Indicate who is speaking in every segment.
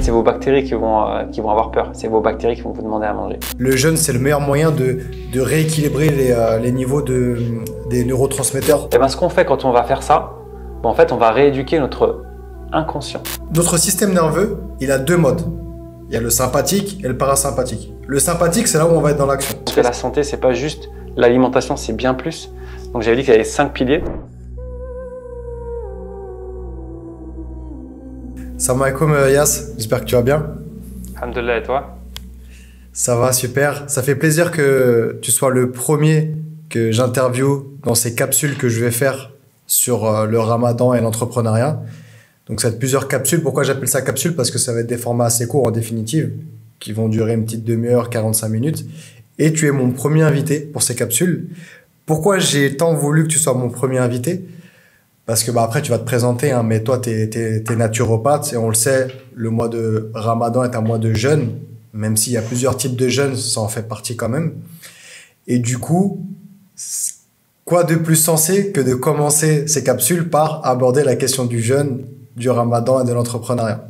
Speaker 1: fait, c'est vos bactéries qui vont avoir peur. C'est vos bactéries qui vont vous demander à manger.
Speaker 2: Le jeûne, c'est le meilleur moyen de rééquilibrer les niveaux des neurotransmetteurs.
Speaker 1: Et ben, ce qu'on fait quand on va faire ça, en fait, on va rééduquer notre inconscient.
Speaker 2: Notre système nerveux, il a deux modes. Il y a le sympathique et le parasympathique. Le sympathique, c'est là où on va être dans l'action.
Speaker 1: Parce que la santé, c'est pas juste l'alimentation, c'est bien plus. Donc j'avais dit qu'il y avait 5 piliers.
Speaker 2: Salam alaikum Yas, j'espère que tu vas bien.
Speaker 1: Alhamdulillah, et toi?
Speaker 2: Ça va, super. Ça fait plaisir que tu sois le premier que j'interviewe dans ces capsules que je vais faire sur le ramadan et l'entrepreneuriat. Donc ça va être plusieurs capsules. Pourquoi j'appelle ça capsule? Parce que ça va être des formats assez courts en définitive, qui vont durer une petite demi-heure, 45 minutes. Et tu es mon premier invité pour ces capsules. Pourquoi j'ai tant voulu que tu sois mon premier invité? Parce que après tu vas te présenter, hein, mais toi t'es naturopathe et on le sait, le mois de Ramadan est un mois de jeûne, même s'il y a plusieurs types de jeûnes, ça en fait partie quand même. Et du coup, quoi de plus sensé que de commencer ces capsules par aborder la question du jeûne, du Ramadan et de l'entrepreneuriat.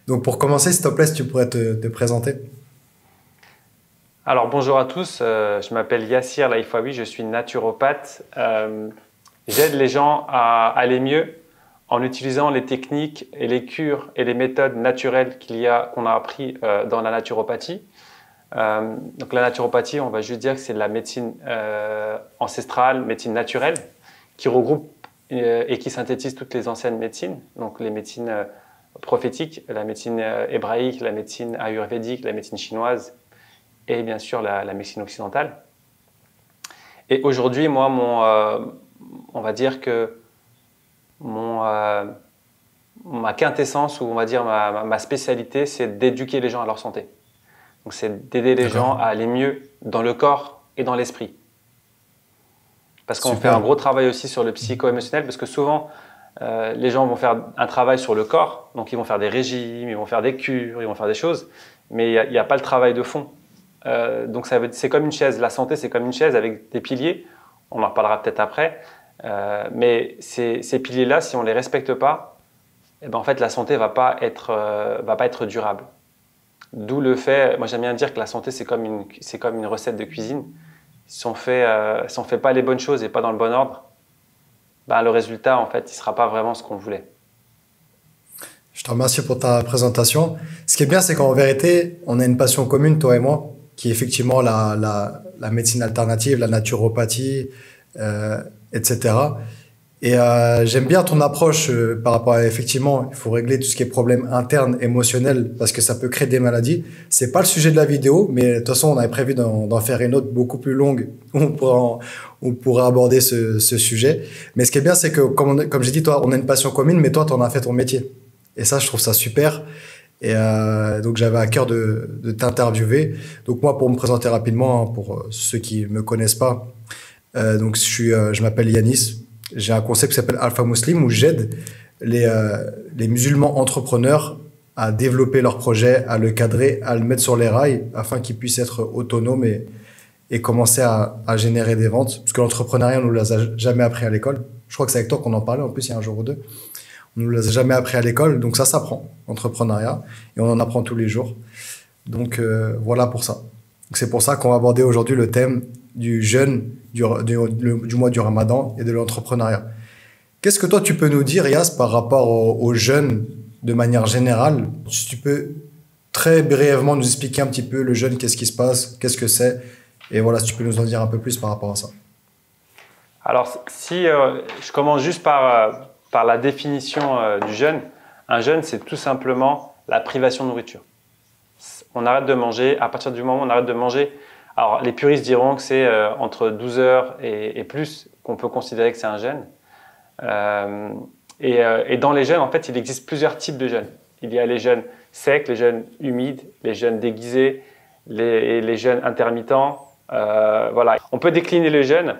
Speaker 2: Donc pour commencer, s'il te plaît, si tu pourrais te présenter.
Speaker 1: Alors bonjour à tous, je m'appelle Yassir Laifawi, je suis naturopathe. J'aide les gens à aller mieux en utilisant les techniques et les cures et les méthodes naturelles qu'on a appris dans la naturopathie. Donc la naturopathie, on va juste dire que c'est de la médecine ancestrale, médecine naturelle, qui regroupe et qui synthétise toutes les anciennes médecines, donc les médecines prophétiques, la médecine hébraïque, la médecine ayurvédique, la médecine chinoise et bien sûr la médecine occidentale. Et aujourd'hui, moi, on va dire que ma quintessence, ou on va dire ma spécialité, c'est d'éduquer les gens à leur santé. Donc c'est d'aider les gens à aller mieux dans le corps et dans l'esprit. Parce qu'on fait un gros travail aussi sur le psycho-émotionnel, parce que souvent, les gens vont faire un travail sur le corps, donc ils vont faire des régimes, ils vont faire des cures, ils vont faire des choses, mais il n'y a pas le travail de fond. Donc c'est comme une chaise, la santé c'est comme une chaise avec des piliers, on en reparlera peut-être après, mais ces piliers-là, si on ne les respecte pas, eh ben en fait la santé va pas être durable. D'où le fait, moi j'aime bien dire que la santé c'est comme une recette de cuisine. Si on fait pas les bonnes choses et pas dans le bon ordre, ben le résultat en fait il sera pas vraiment ce qu'on voulait.
Speaker 2: Je te remercie pour ta présentation. Ce qui est bien, c'est qu'en vérité, on a une passion commune, toi et moi, qui est effectivement la médecine alternative, la naturopathie, etc. Et j'aime bien ton approche par rapport à, effectivement, il faut régler tout ce qui est problème interne, émotionnel, parce que ça peut créer des maladies. C'est pas le sujet de la vidéo, mais de toute façon, on avait prévu d'en faire une autre beaucoup plus longue où on pourra aborder ce sujet. Mais ce qui est bien, c'est que, comme j'ai dit, toi, on a une passion commune, mais toi, tu en as fait ton métier. Et ça, je trouve ça super. Et donc, j'avais à cœur de t'interviewer. Donc, moi, pour me présenter rapidement, hein, pour ceux qui me connaissent pas, donc je m'appelle Yanis. J'ai un concept qui s'appelle Alpha Muslim où j'aide les musulmans entrepreneurs à développer leur projet, à le cadrer, à le mettre sur les rails afin qu'ils puissent être autonomes et commencer à générer des ventes. Parce que l'entrepreneuriat, on nous l'a jamais appris à l'école. Je crois que c'est avec toi qu'on en parlait en plus il y a un jour ou deux. On nous l'a jamais appris à l'école, donc ça s'apprend, l'entrepreneuriat, et on en apprend tous les jours. Donc voilà pour ça. C'est pour ça qu'on va aborder aujourd'hui le thème du jeûne, du mois du Ramadan et de l'entrepreneuriat. Qu'est-ce que toi tu peux nous dire, Yas, par rapport au jeûne de manière générale? Si tu peux très brièvement nous expliquer un petit peu le jeûne, qu'est-ce qui se passe, qu'est-ce que c'est, et voilà, si tu peux nous en dire un peu plus par rapport à ça.
Speaker 1: Alors, si je commence juste par la définition du jeûne, un jeûne, c'est tout simplement la privation de nourriture. On arrête de manger, à partir du moment où on arrête de manger, alors les puristes diront que c'est entre 12 heures et plus qu'on peut considérer que c'est un jeûne. Et dans les jeûnes, en fait, il existe plusieurs types de jeûnes. Il y a les jeûnes secs, les jeûnes humides, les jeûnes déguisés, les jeûnes intermittents. Voilà. On peut décliner le jeûne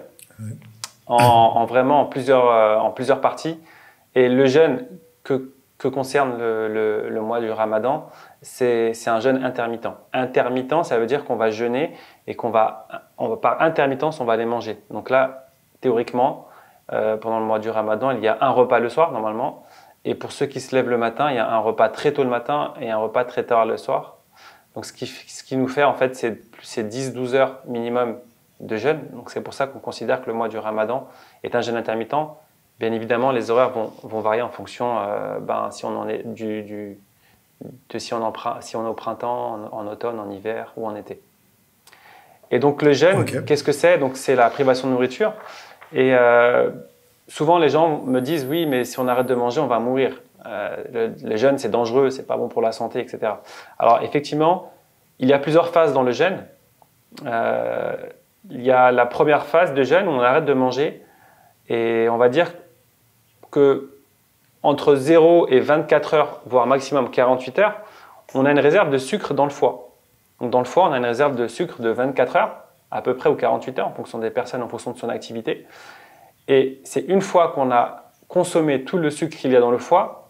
Speaker 1: vraiment en plusieurs parties. Et le jeûne que concerne le mois du Ramadan, c'est un jeûne intermittent. Intermittent, ça veut dire qu'on va jeûner et par intermittence, on va aller manger. Donc là, théoriquement, pendant le mois du Ramadan, il y a un repas le soir normalement Et pour ceux qui se lèvent le matin, il y a un repas très tôt le matin et un repas très tard le soir. Donc, ce qui nous fait, en fait, c'est 10-12 heures minimum de jeûne. Donc, c'est pour ça qu'on considère que le mois du Ramadan est un jeûne intermittent. Bien évidemment, les horaires vont varier en fonction, si on en est si on est au printemps, en automne, en hiver ou en été. Et donc, le jeûne, qu'est-ce que c'est? Donc, c'est la privation de nourriture. Et souvent, les gens me disent, oui, mais si on arrête de manger, on va mourir. Le jeûne, c'est dangereux, c'est pas bon pour la santé, etc. Alors, effectivement, il y a plusieurs phases dans le jeûne. Il y a la première phase de jeûne où on arrête de manger et on va dire que entre 0 et 24 heures, voire maximum 48 heures, on a une réserve de sucre dans le foie. Donc, dans le foie, on a une réserve de sucre de 24 heures, à peu près, ou 48 heures, en fonction des personnes, en fonction de son activité. Et c'est une fois qu'on a consommé tout le sucre qu'il y a dans le foie,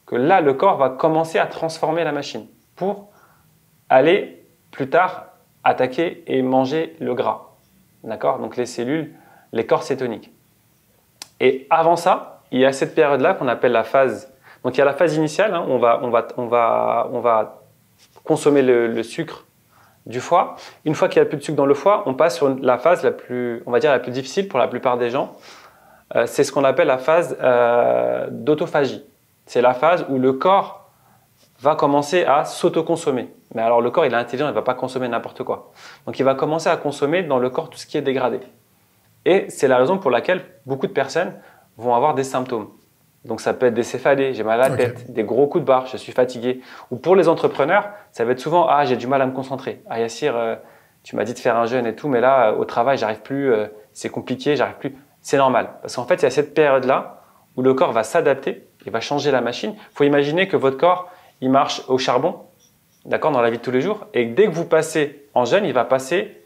Speaker 1: que là, le corps va commencer à transformer la machine pour aller plus tard attaquer et manger le gras. D'accord? Donc les cellules, les corps cétoniques. Et avant ça, il y a cette période-là qu'on appelle la phase. Donc il y a la phase initiale, hein, on va consommer le sucre du foie. Une fois qu'il n'y a plus de sucre dans le foie, on passe sur la phase la plus, on va dire, la plus difficile pour la plupart des gens. C'est ce qu'on appelle la phase d'autophagie. C'est la phase où le corps va commencer à s'autoconsommer. Mais alors le corps, il est intelligent, il ne va pas consommer n'importe quoi. Donc il va commencer à consommer dans le corps tout ce qui est dégradé. Et c'est la raison pour laquelle beaucoup de personnes vont avoir des symptômes. Donc ça peut être des céphalées, j'ai mal à la tête, des gros coups de barre, je suis fatigué. Ou pour les entrepreneurs, ça va être souvent « Ah, j'ai du mal à me concentrer. Ah Yassir, tu m'as dit de faire un jeûne et tout, mais là, au travail, j'arrive plus, c'est compliqué, j'arrive plus. » C'est normal. Parce qu'en fait, il y a cette période-là où le corps va s'adapter, il va changer la machine. Il faut imaginer que votre corps, il marche au charbon, d'accord, dans la vie de tous les jours. Et dès que vous passez en jeûne, il va passer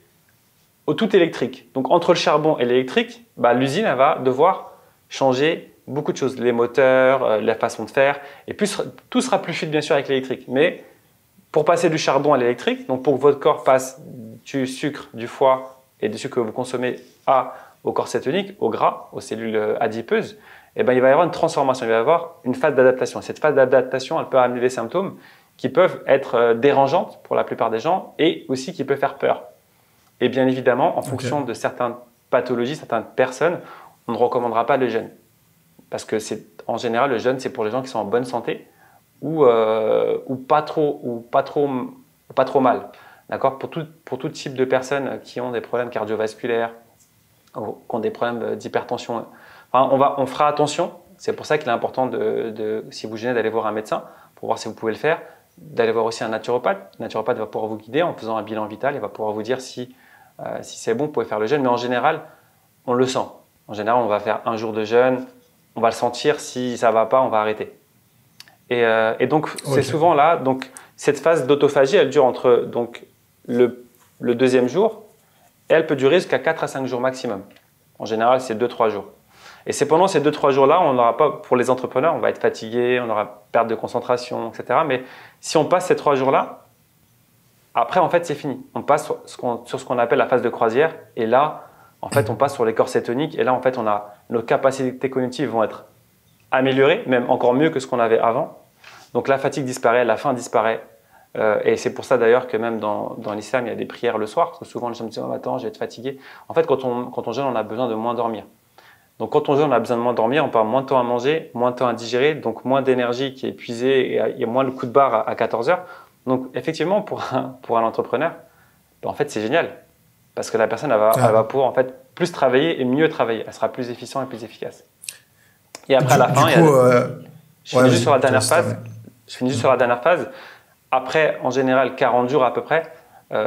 Speaker 1: au tout électrique. Donc entre le charbon et l'électrique, l'usine elle va devoir changer beaucoup de choses, les moteurs, la façon de faire, et puis tout sera plus fluide bien sûr avec l'électrique. Mais pour passer du charbon à l'électrique, donc pour que votre corps passe du sucre du foie et du sucre que vous consommez au corps cétonique, au gras, aux cellules adipeuses, il va y avoir une transformation, il va y avoir une phase d'adaptation. Cette phase d'adaptation, elle peut amener des symptômes qui peuvent être dérangeantes pour la plupart des gens et aussi qui peuvent faire peur. Et bien évidemment, en fonction de certaines pathologies, certaines personnes, on ne recommandera pas le jeûne. Parce que en général, le jeûne, c'est pour les gens qui sont en bonne santé ou pas trop mal. D'accord? Pour tout type de personnes qui ont des problèmes cardiovasculaires, qui ont des problèmes d'hypertension. Enfin, on fera attention. C'est pour ça qu'il est important, si vous jeûnez, d'aller voir un médecin pour voir si vous pouvez le faire. D'aller voir aussi un naturopathe. Le naturopathe va pouvoir vous guider en faisant un bilan vital. Il va pouvoir vous dire si c'est bon, vous pouvez faire le jeûne. Mais en général, on le sent. En général, on va faire un jour de jeûne. On va le sentir. Si ça ne va pas, on va arrêter. Et donc, c'est souvent là. Donc, cette phase d'autophagie, elle dure entre le deuxième jour et elle peut durer jusqu'à 4 à 5 jours maximum. En général, c'est 2-3 jours. Et c'est pendant ces 2-3 jours-là, on n'aura pas, pour les entrepreneurs, on va être fatigué, on aura perte de concentration, etc. Mais si on passe ces 3 jours-là, après, en fait, c'est fini. On passe sur ce qu'on appelle la phase de croisière. Et là, en fait, on passe sur les corps cétoniques. Et là, en fait, nos capacités cognitives vont être améliorées, même encore mieux que ce qu'on avait avant. Donc, la fatigue disparaît, la faim disparaît. Et c'est pour ça d'ailleurs que même dans l'islam, il y a des prières le soir. Parce que souvent, les gens me disent « Oh, attends, je vais être fatigué ». En fait, quand on jeûne, on a besoin de moins dormir. Donc, quand on jeûne, on a besoin de moins dormir, on perd moins de temps à manger, moins de temps à digérer, donc moins d'énergie qui est épuisée et il y a moins le coup de barre à 14 heures. Donc, effectivement, pour un entrepreneur, en fait, c'est génial parce que la personne elle va pouvoir en fait plus travailler et mieux travailler. Elle sera plus efficiente et plus efficace. Et après, à la fin, je finis juste sur la dernière phase. Je finis juste sur la dernière phase. Après, en général, 40 jours à peu près,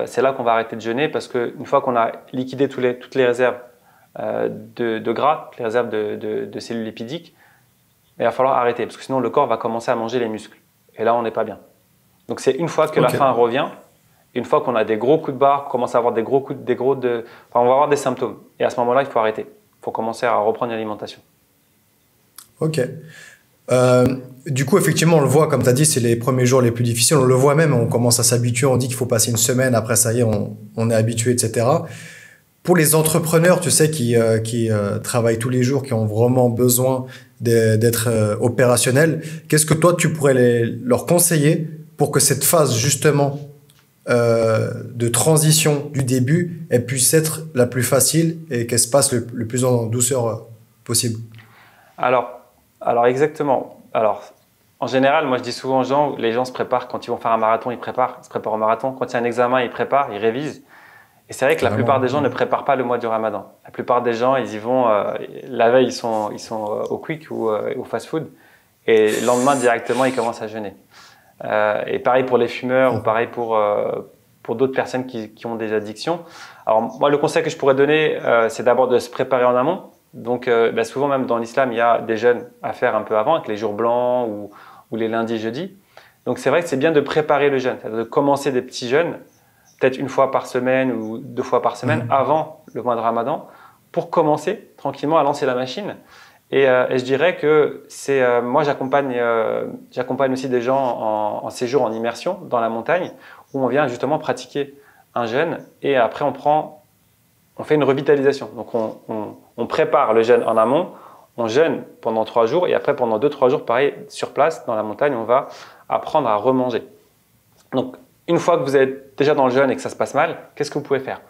Speaker 1: c'est là qu'on va arrêter de jeûner parce qu'une fois qu'on a liquidé toutes les réserves de gras, les réserves de cellules lipidiques, il va falloir arrêter parce que sinon le corps va commencer à manger les muscles. Et là, on n'est pas bien. Donc, c'est une fois que la faim revient, une fois qu'on a des gros coups de barre, on commence à avoir on va avoir des symptômes. Et à ce moment-là, il faut arrêter. Il faut commencer à reprendre l'alimentation.
Speaker 2: Ok. Du coup, effectivement, on le voit, comme tu as dit, c'est les premiers jours les plus difficiles. On le voit même, on commence à s'habituer, on dit qu'il faut passer une semaine, après ça y est, on est habitué, etc. pour les entrepreneurs, tu sais, qui travaillent tous les jours, qui ont vraiment besoin d'être opérationnels, qu'est-ce que toi, tu pourrais leur conseiller pour que cette phase, justement, de transition du début, elle puisse être la plus facile et qu'elle se passe le plus en douceur possible?
Speaker 1: Alors exactement. Alors, en général, moi je dis souvent aux gens, les gens se préparent quand ils vont faire un marathon, ils se préparent au marathon. Quand il y a un examen, ils préparent, ils révisent. Et c'est vrai que la plupart des gens ne préparent pas le mois du Ramadan. La plupart des gens, ils y vont la veille, ils sont au quick ou au fast-food, et le lendemain directement, ils commencent à jeûner. Et pareil pour les fumeurs ou pareil pour d'autres personnes qui ont des addictions. Alors moi, le conseil que je pourrais donner, c'est d'abord de se préparer en amont. Donc souvent même dans l'islam, il y a des jeûnes à faire un peu avant, avec les jours blancs ou les lundis, jeudis. Donc c'est vrai que c'est bien de préparer le jeûne, c'est-à-dire de commencer des petits jeûnes, peut-être une fois par semaine ou 2 fois par semaine avant le mois de Ramadan, pour commencer tranquillement à lancer la machine. Et je dirais que moi j'accompagne aussi des gens en séjour, en immersion dans la montagne, où on vient justement pratiquer un jeûne et après on fait une revitalisation. Donc on prépare le jeûne en amont, on jeûne pendant 3 jours et après pendant 2-3 jours, pareil, sur place dans la montagne, on va apprendre à remanger. Donc une fois que vous êtes déjà dans le jeûne et que ça se passe mal, qu'est-ce que vous pouvez faire?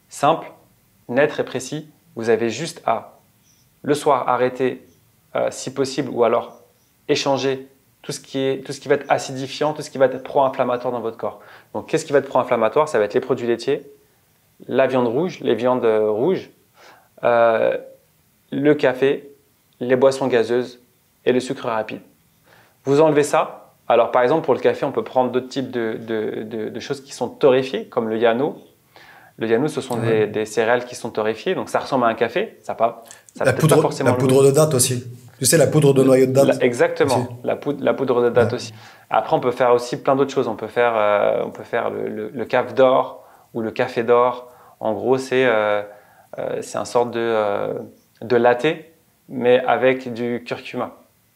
Speaker 1: Simple, net et précis, vous avez juste à le soir arrêter si possible ou alors échanger tout ce qui va être acidifiant, tout ce qui va être pro-inflammatoire dans votre corps. Donc qu'est-ce qui va être pro-inflammatoire? Ça va être les produits laitiers, la viande rouge, les viandes rouges, le café, les boissons gazeuses et le sucre rapide. Vous enlevez ça. Alors par exemple pour le café, on peut prendre d'autres types de choses qui sont torréfiées, comme le yano. Le yano, ce sont des céréales qui sont torréfiées, donc ça ressemble à un café.
Speaker 2: La poudre de date aussi. Tu sais, la poudre de noyau de date.
Speaker 1: Exactement, la poudre de date aussi. Après, on peut faire aussi plein d'autres choses. On peut faire le café d'or ou le café d'or. En gros, c'est un sorte de latte, mais avec du curcuma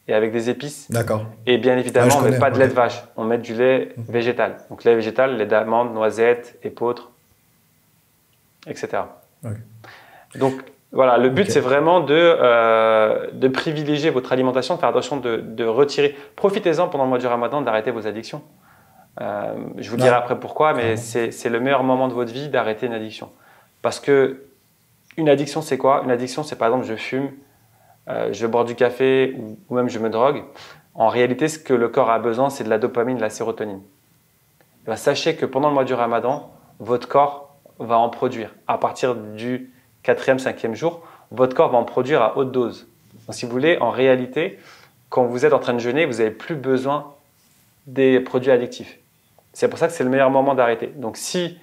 Speaker 1: et avec des épices.
Speaker 2: D'accord.
Speaker 1: Et bien évidemment, on ne met pas de lait de vache, on met du lait végétal. Donc lait végétal, lait d'amande, noisettes, épeautre, etc. Okay. Donc voilà, le but c'est vraiment de privilégier votre alimentation, de faire attention de retirer. Profitez-en pendant le mois du Ramadan d'arrêter vos addictions. Je vous dirai après pourquoi, mais c'est le meilleur moment de votre vie d'arrêter une addiction. Parce que une addiction, c'est quoi? Une addiction, c'est par exemple je fume, je bois du café ou même je me drogue. En réalité, ce que le corps a besoin, c'est de la dopamine, de la sérotonine. Et bien, sachez que pendant le mois du Ramadan, votre corps va en produire. À partir du 4e, 5e jour, votre corps va en produire à haute dose. Donc, si vous voulez, en réalité, quand vous êtes en train de jeûner, vous n'avez plus besoin des produits addictifs. C'est pour ça que c'est le meilleur moment d'arrêter. Donc, si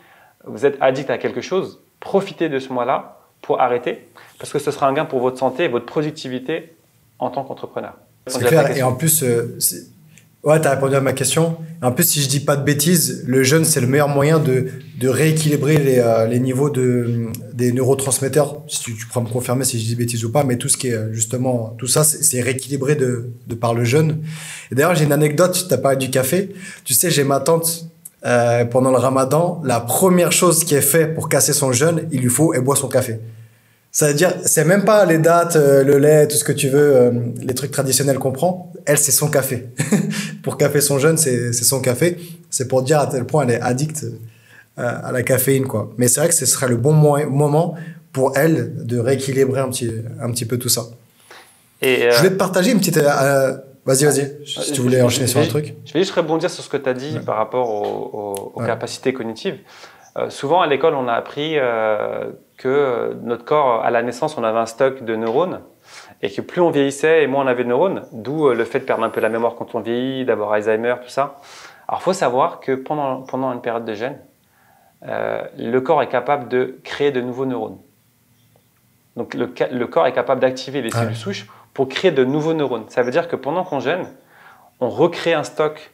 Speaker 1: vous êtes addict à quelque chose, profitez de ce mois-là pour arrêter, parce que ce sera un gain pour votre santé et votre productivité en tant qu'entrepreneur.
Speaker 2: C'est clair. Et en plus, ouais, tu as répondu à ma question. En plus, si je dis pas de bêtises, le jeûne, c'est le meilleur moyen de rééquilibrer les niveaux des neurotransmetteurs. Si tu pourras me confirmer si je dis bêtises ou pas, mais tout ce qui est justement, tout ça, c'est rééquilibré de par le jeûne. Et d'ailleurs, j'ai une anecdote, tu as parlé du café. Tu sais, j'ai ma tante, pendant le Ramadan, la première chose qui est faite pour casser son jeûne, elle boit son café. Ça veut dire, c'est même pas les dates, le lait, tout ce que tu veux, les trucs traditionnels qu'on prend. Elle, c'est son café. Pour casser son jeûne, c'est son café. C'est pour dire à tel point elle est addicte à la caféine, quoi. Mais c'est vrai que ce serait le bon moment pour elle de rééquilibrer un petit peu tout ça. Et je voulais te partager une petite... Vas-y. Si tu voulais enchaîner sur un truc.
Speaker 1: Je vais juste rebondir sur ce que tu as dit par rapport aux capacités cognitives. Souvent, à l'école, on a appris que notre corps, à la naissance, on avait un stock de neurones et que plus on vieillissait et moins on avait de neurones, d'où le fait de perdre un peu la mémoire quand on vieillit, d'avoir Alzheimer, tout ça. Alors, il faut savoir que pendant une période de jeûne, le corps est capable de créer de nouveaux neurones. Donc, le corps est capable d'activer les cellules souches pour créer de nouveaux neurones. Ça veut dire que pendant qu'on jeûne, on recrée un stock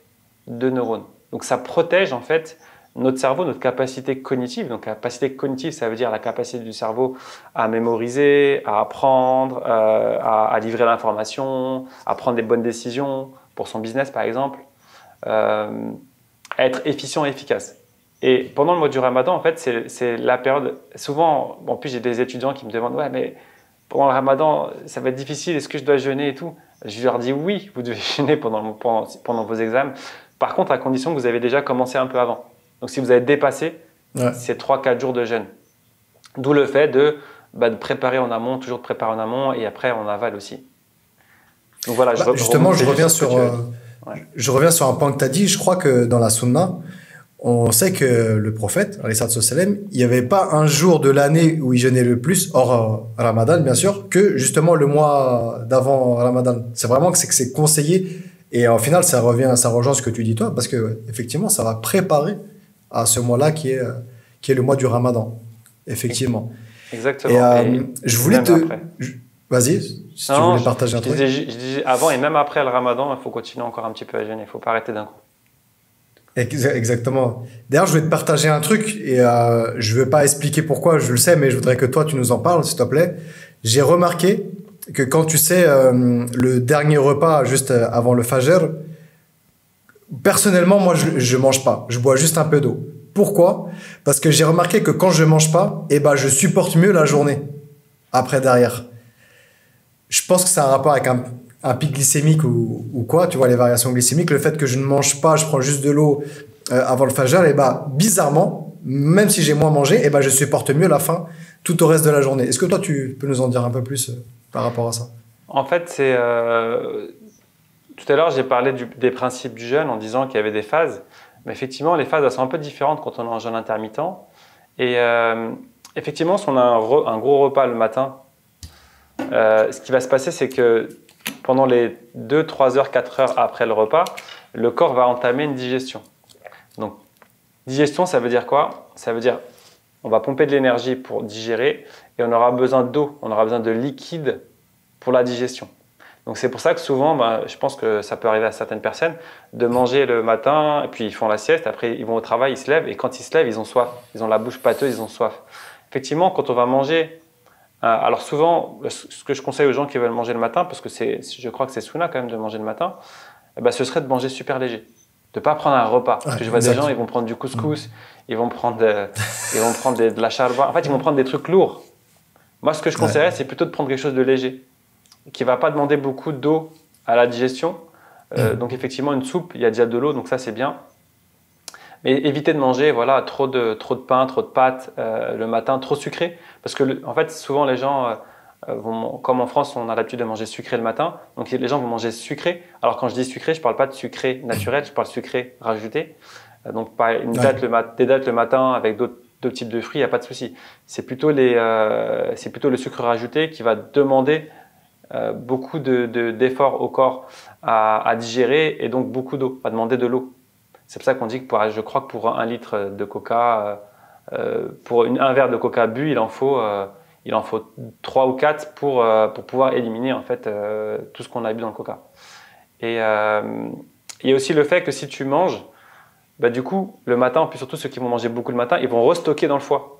Speaker 1: de neurones. Donc, ça protège en fait notre cerveau, notre capacité cognitive. Donc, la capacité cognitive, ça veut dire la capacité du cerveau à mémoriser, à apprendre, à livrer l'information, à prendre des bonnes décisions pour son business, par exemple, à être efficient et efficace. Et pendant le mois du Ramadan, en fait, c'est la période. Souvent, en plus, j'ai des étudiants qui me demandent, ouais, mais pendant le Ramadan, ça va être difficile. Est-ce que je dois jeûner et tout? Je leur dis oui, vous devez jeûner pendant vos examens. Par contre, à condition que vous avez déjà commencé un peu avant. Donc, si vous avez dépassé, c'est 3-4 jours de jeûne. D'où le fait de préparer en amont, toujours de préparer en amont, et après on avale aussi. Donc voilà.
Speaker 2: Justement, je reviens sur un point que tu as dit. Je crois que dans la Sunna, on sait que le prophète, alayhi salatu wassalam, il n'y avait pas un jour de l'année où il jeûnait le plus, hors Ramadan bien sûr, que justement le mois d'avant Ramadan. C'est vraiment que c'est conseillé, et au final ça rejoint ce que tu dis toi, parce que effectivement ça va préparer à ce mois-là qui est le mois du Ramadan. Effectivement.
Speaker 1: Exactement.
Speaker 2: Et je voulais Vas-y, si tu voulais partager un truc.
Speaker 1: Je disais avant et même après le Ramadan, il faut continuer encore un petit peu à jeûner. Il ne faut pas arrêter d'un coup.
Speaker 2: Exactement. D'ailleurs, je vais te partager un truc et je ne vais pas expliquer pourquoi, je le sais, mais je voudrais que toi, tu nous en parles, s'il te plaît. J'ai remarqué que quand tu sais, le dernier repas juste avant le Fajr, personnellement, moi, je ne mange pas. Je bois juste un peu d'eau. Pourquoi? Parce que j'ai remarqué que quand je mange pas, je supporte mieux la journée après derrière. Je pense que c'est un rapport avec un pic glycémique ou quoi, tu vois, les variations glycémiques. Le fait que je ne mange pas, je prends juste de l'eau avant le Fajr, bizarrement, même si j'ai moins mangé, je supporte mieux la faim tout au reste de la journée. Est-ce que toi, tu peux nous en dire un peu plus par rapport à ça?
Speaker 1: En fait, tout à l'heure, j'ai parlé des principes du jeûne en disant qu'il y avait des phases. Mais effectivement, les phases elles sont un peu différentes quand on est en jeûne intermittent. Et effectivement, si on a un gros repas le matin, ce qui va se passer, c'est que pendant les 2, 3 heures, 4 heures après le repas, le corps va entamer une digestion. Donc, digestion, ça veut dire quoi? Ça veut dire on va pomper de l'énergie pour digérer et on aura besoin d'eau, on aura besoin de liquide pour la digestion. Donc c'est pour ça que souvent, je pense que ça peut arriver à certaines personnes, de manger le matin, et puis ils font la sieste, après ils vont au travail, ils se lèvent, et quand ils se lèvent, ils ont soif. Ils ont la bouche pâteuse, ils ont soif. Effectivement, quand on va manger, alors souvent, ce que je conseille aux gens qui veulent manger le matin, parce que je crois que c'est sunna quand même de manger le matin, ce serait de manger super léger. De ne pas prendre un repas. Parce que je vois des gens, ils vont prendre du couscous, ils vont prendre de la charba, en fait, ils vont prendre des trucs lourds. Moi, ce que je conseillerais, c'est plutôt de prendre quelque chose de léger, qui ne va pas demander beaucoup d'eau à la digestion. Donc effectivement, une soupe, il y a déjà de l'eau, donc ça c'est bien. Mais évitez de manger trop de pain, trop de pâtes le matin, trop sucré. Parce que en fait, souvent les gens, comme en France, on a l'habitude de manger sucré le matin. Donc les gens vont manger sucré. Alors quand je dis sucré, je ne parle pas de sucré naturel, je parle de sucré rajouté. Donc des dattes le matin avec d'autres types de fruits, il n'y a pas de souci. C'est plutôt le sucre rajouté qui va demander beaucoup d'efforts au corps à digérer et donc beaucoup d'eau, va demander de l'eau. C'est pour ça qu'on dit que je crois que pour 1 litre de coca, pour un verre de coca bu, il en faut 3 ou 4 pour pouvoir éliminer en fait tout ce qu'on a bu dans le coca. Et il y a aussi le fait que si tu manges, du coup le matin, puis surtout ceux qui vont manger beaucoup le matin, ils vont restocker dans le foie.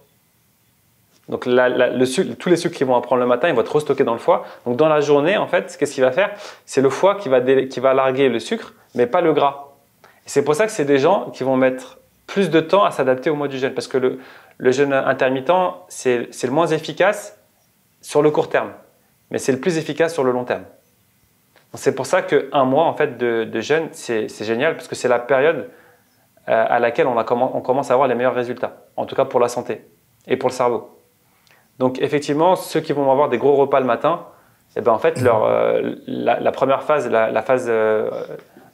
Speaker 1: Donc tous les sucres qu'ils vont prendre le matin, ils vont être restockés dans le foie. Donc dans la journée, en fait, qu'est-ce qu'il va faire? C'est le foie qui va larguer le sucre, mais pas le gras. Et c'est pour ça que c'est des gens qui vont mettre plus de temps à s'adapter au mois du jeûne. Parce que le jeûne intermittent, c'est le moins efficace sur le court terme. Mais c'est le plus efficace sur le long terme. C'est pour ça qu'un mois en fait, de jeûne, c'est génial. Parce que c'est la période à laquelle on commence à avoir les meilleurs résultats. En tout cas pour la santé et pour le cerveau. Donc effectivement, ceux qui vont avoir des gros repas le matin, en fait, la première phase, la phase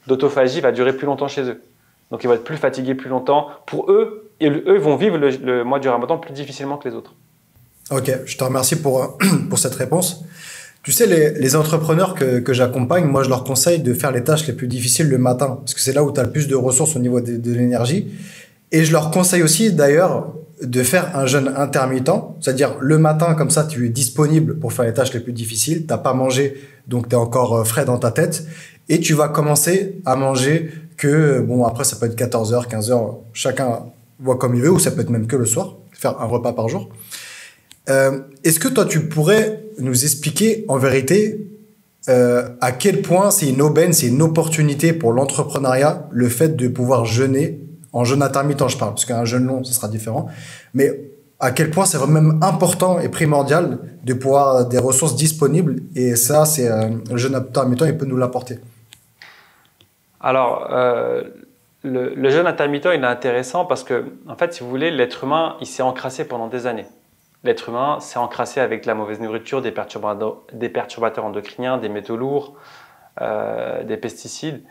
Speaker 1: d'autophagie va durer plus longtemps chez eux. Donc ils vont être plus fatigués plus longtemps. Pour eux, eux vont vivre le mois du Ramadan plus difficilement que les autres.
Speaker 2: Ok, je te remercie pour cette réponse. Tu sais, les entrepreneurs que j'accompagne, moi je leur conseille de faire les tâches les plus difficiles le matin, parce que c'est là où tu as le plus de ressources au niveau de l'énergie. Et je leur conseille aussi d'ailleurs de faire un jeûne intermittent, c'est-à-dire le matin, comme ça, tu es disponible pour faire les tâches les plus difficiles, t'as pas mangé, donc tu es encore frais dans ta tête, et tu vas commencer à manger après ça peut être 14h, 15h, chacun voit comme il veut, ou ça peut être même que le soir, faire un repas par jour. Est-ce que toi, tu pourrais nous expliquer en vérité à quel point c'est une aubaine, c'est une opportunité pour l'entrepreneuriat, le fait de pouvoir jeûner En jeûne intermittent, je parle, parce qu'un jeûne long, ce sera différent. Mais à quel point c'est même important et primordial de pouvoir avoir des ressources disponibles. Et ça, c'est le jeûne intermittent, il peut nous l'apporter.
Speaker 1: Alors, le jeûne intermittent, il est intéressant parce que, en fait, si vous voulez, l'être humain, il s'est encrassé pendant des années. L'être humain s'est encrassé avec la mauvaise nourriture, des perturbateurs endocriniens, des métaux lourds, des pesticides.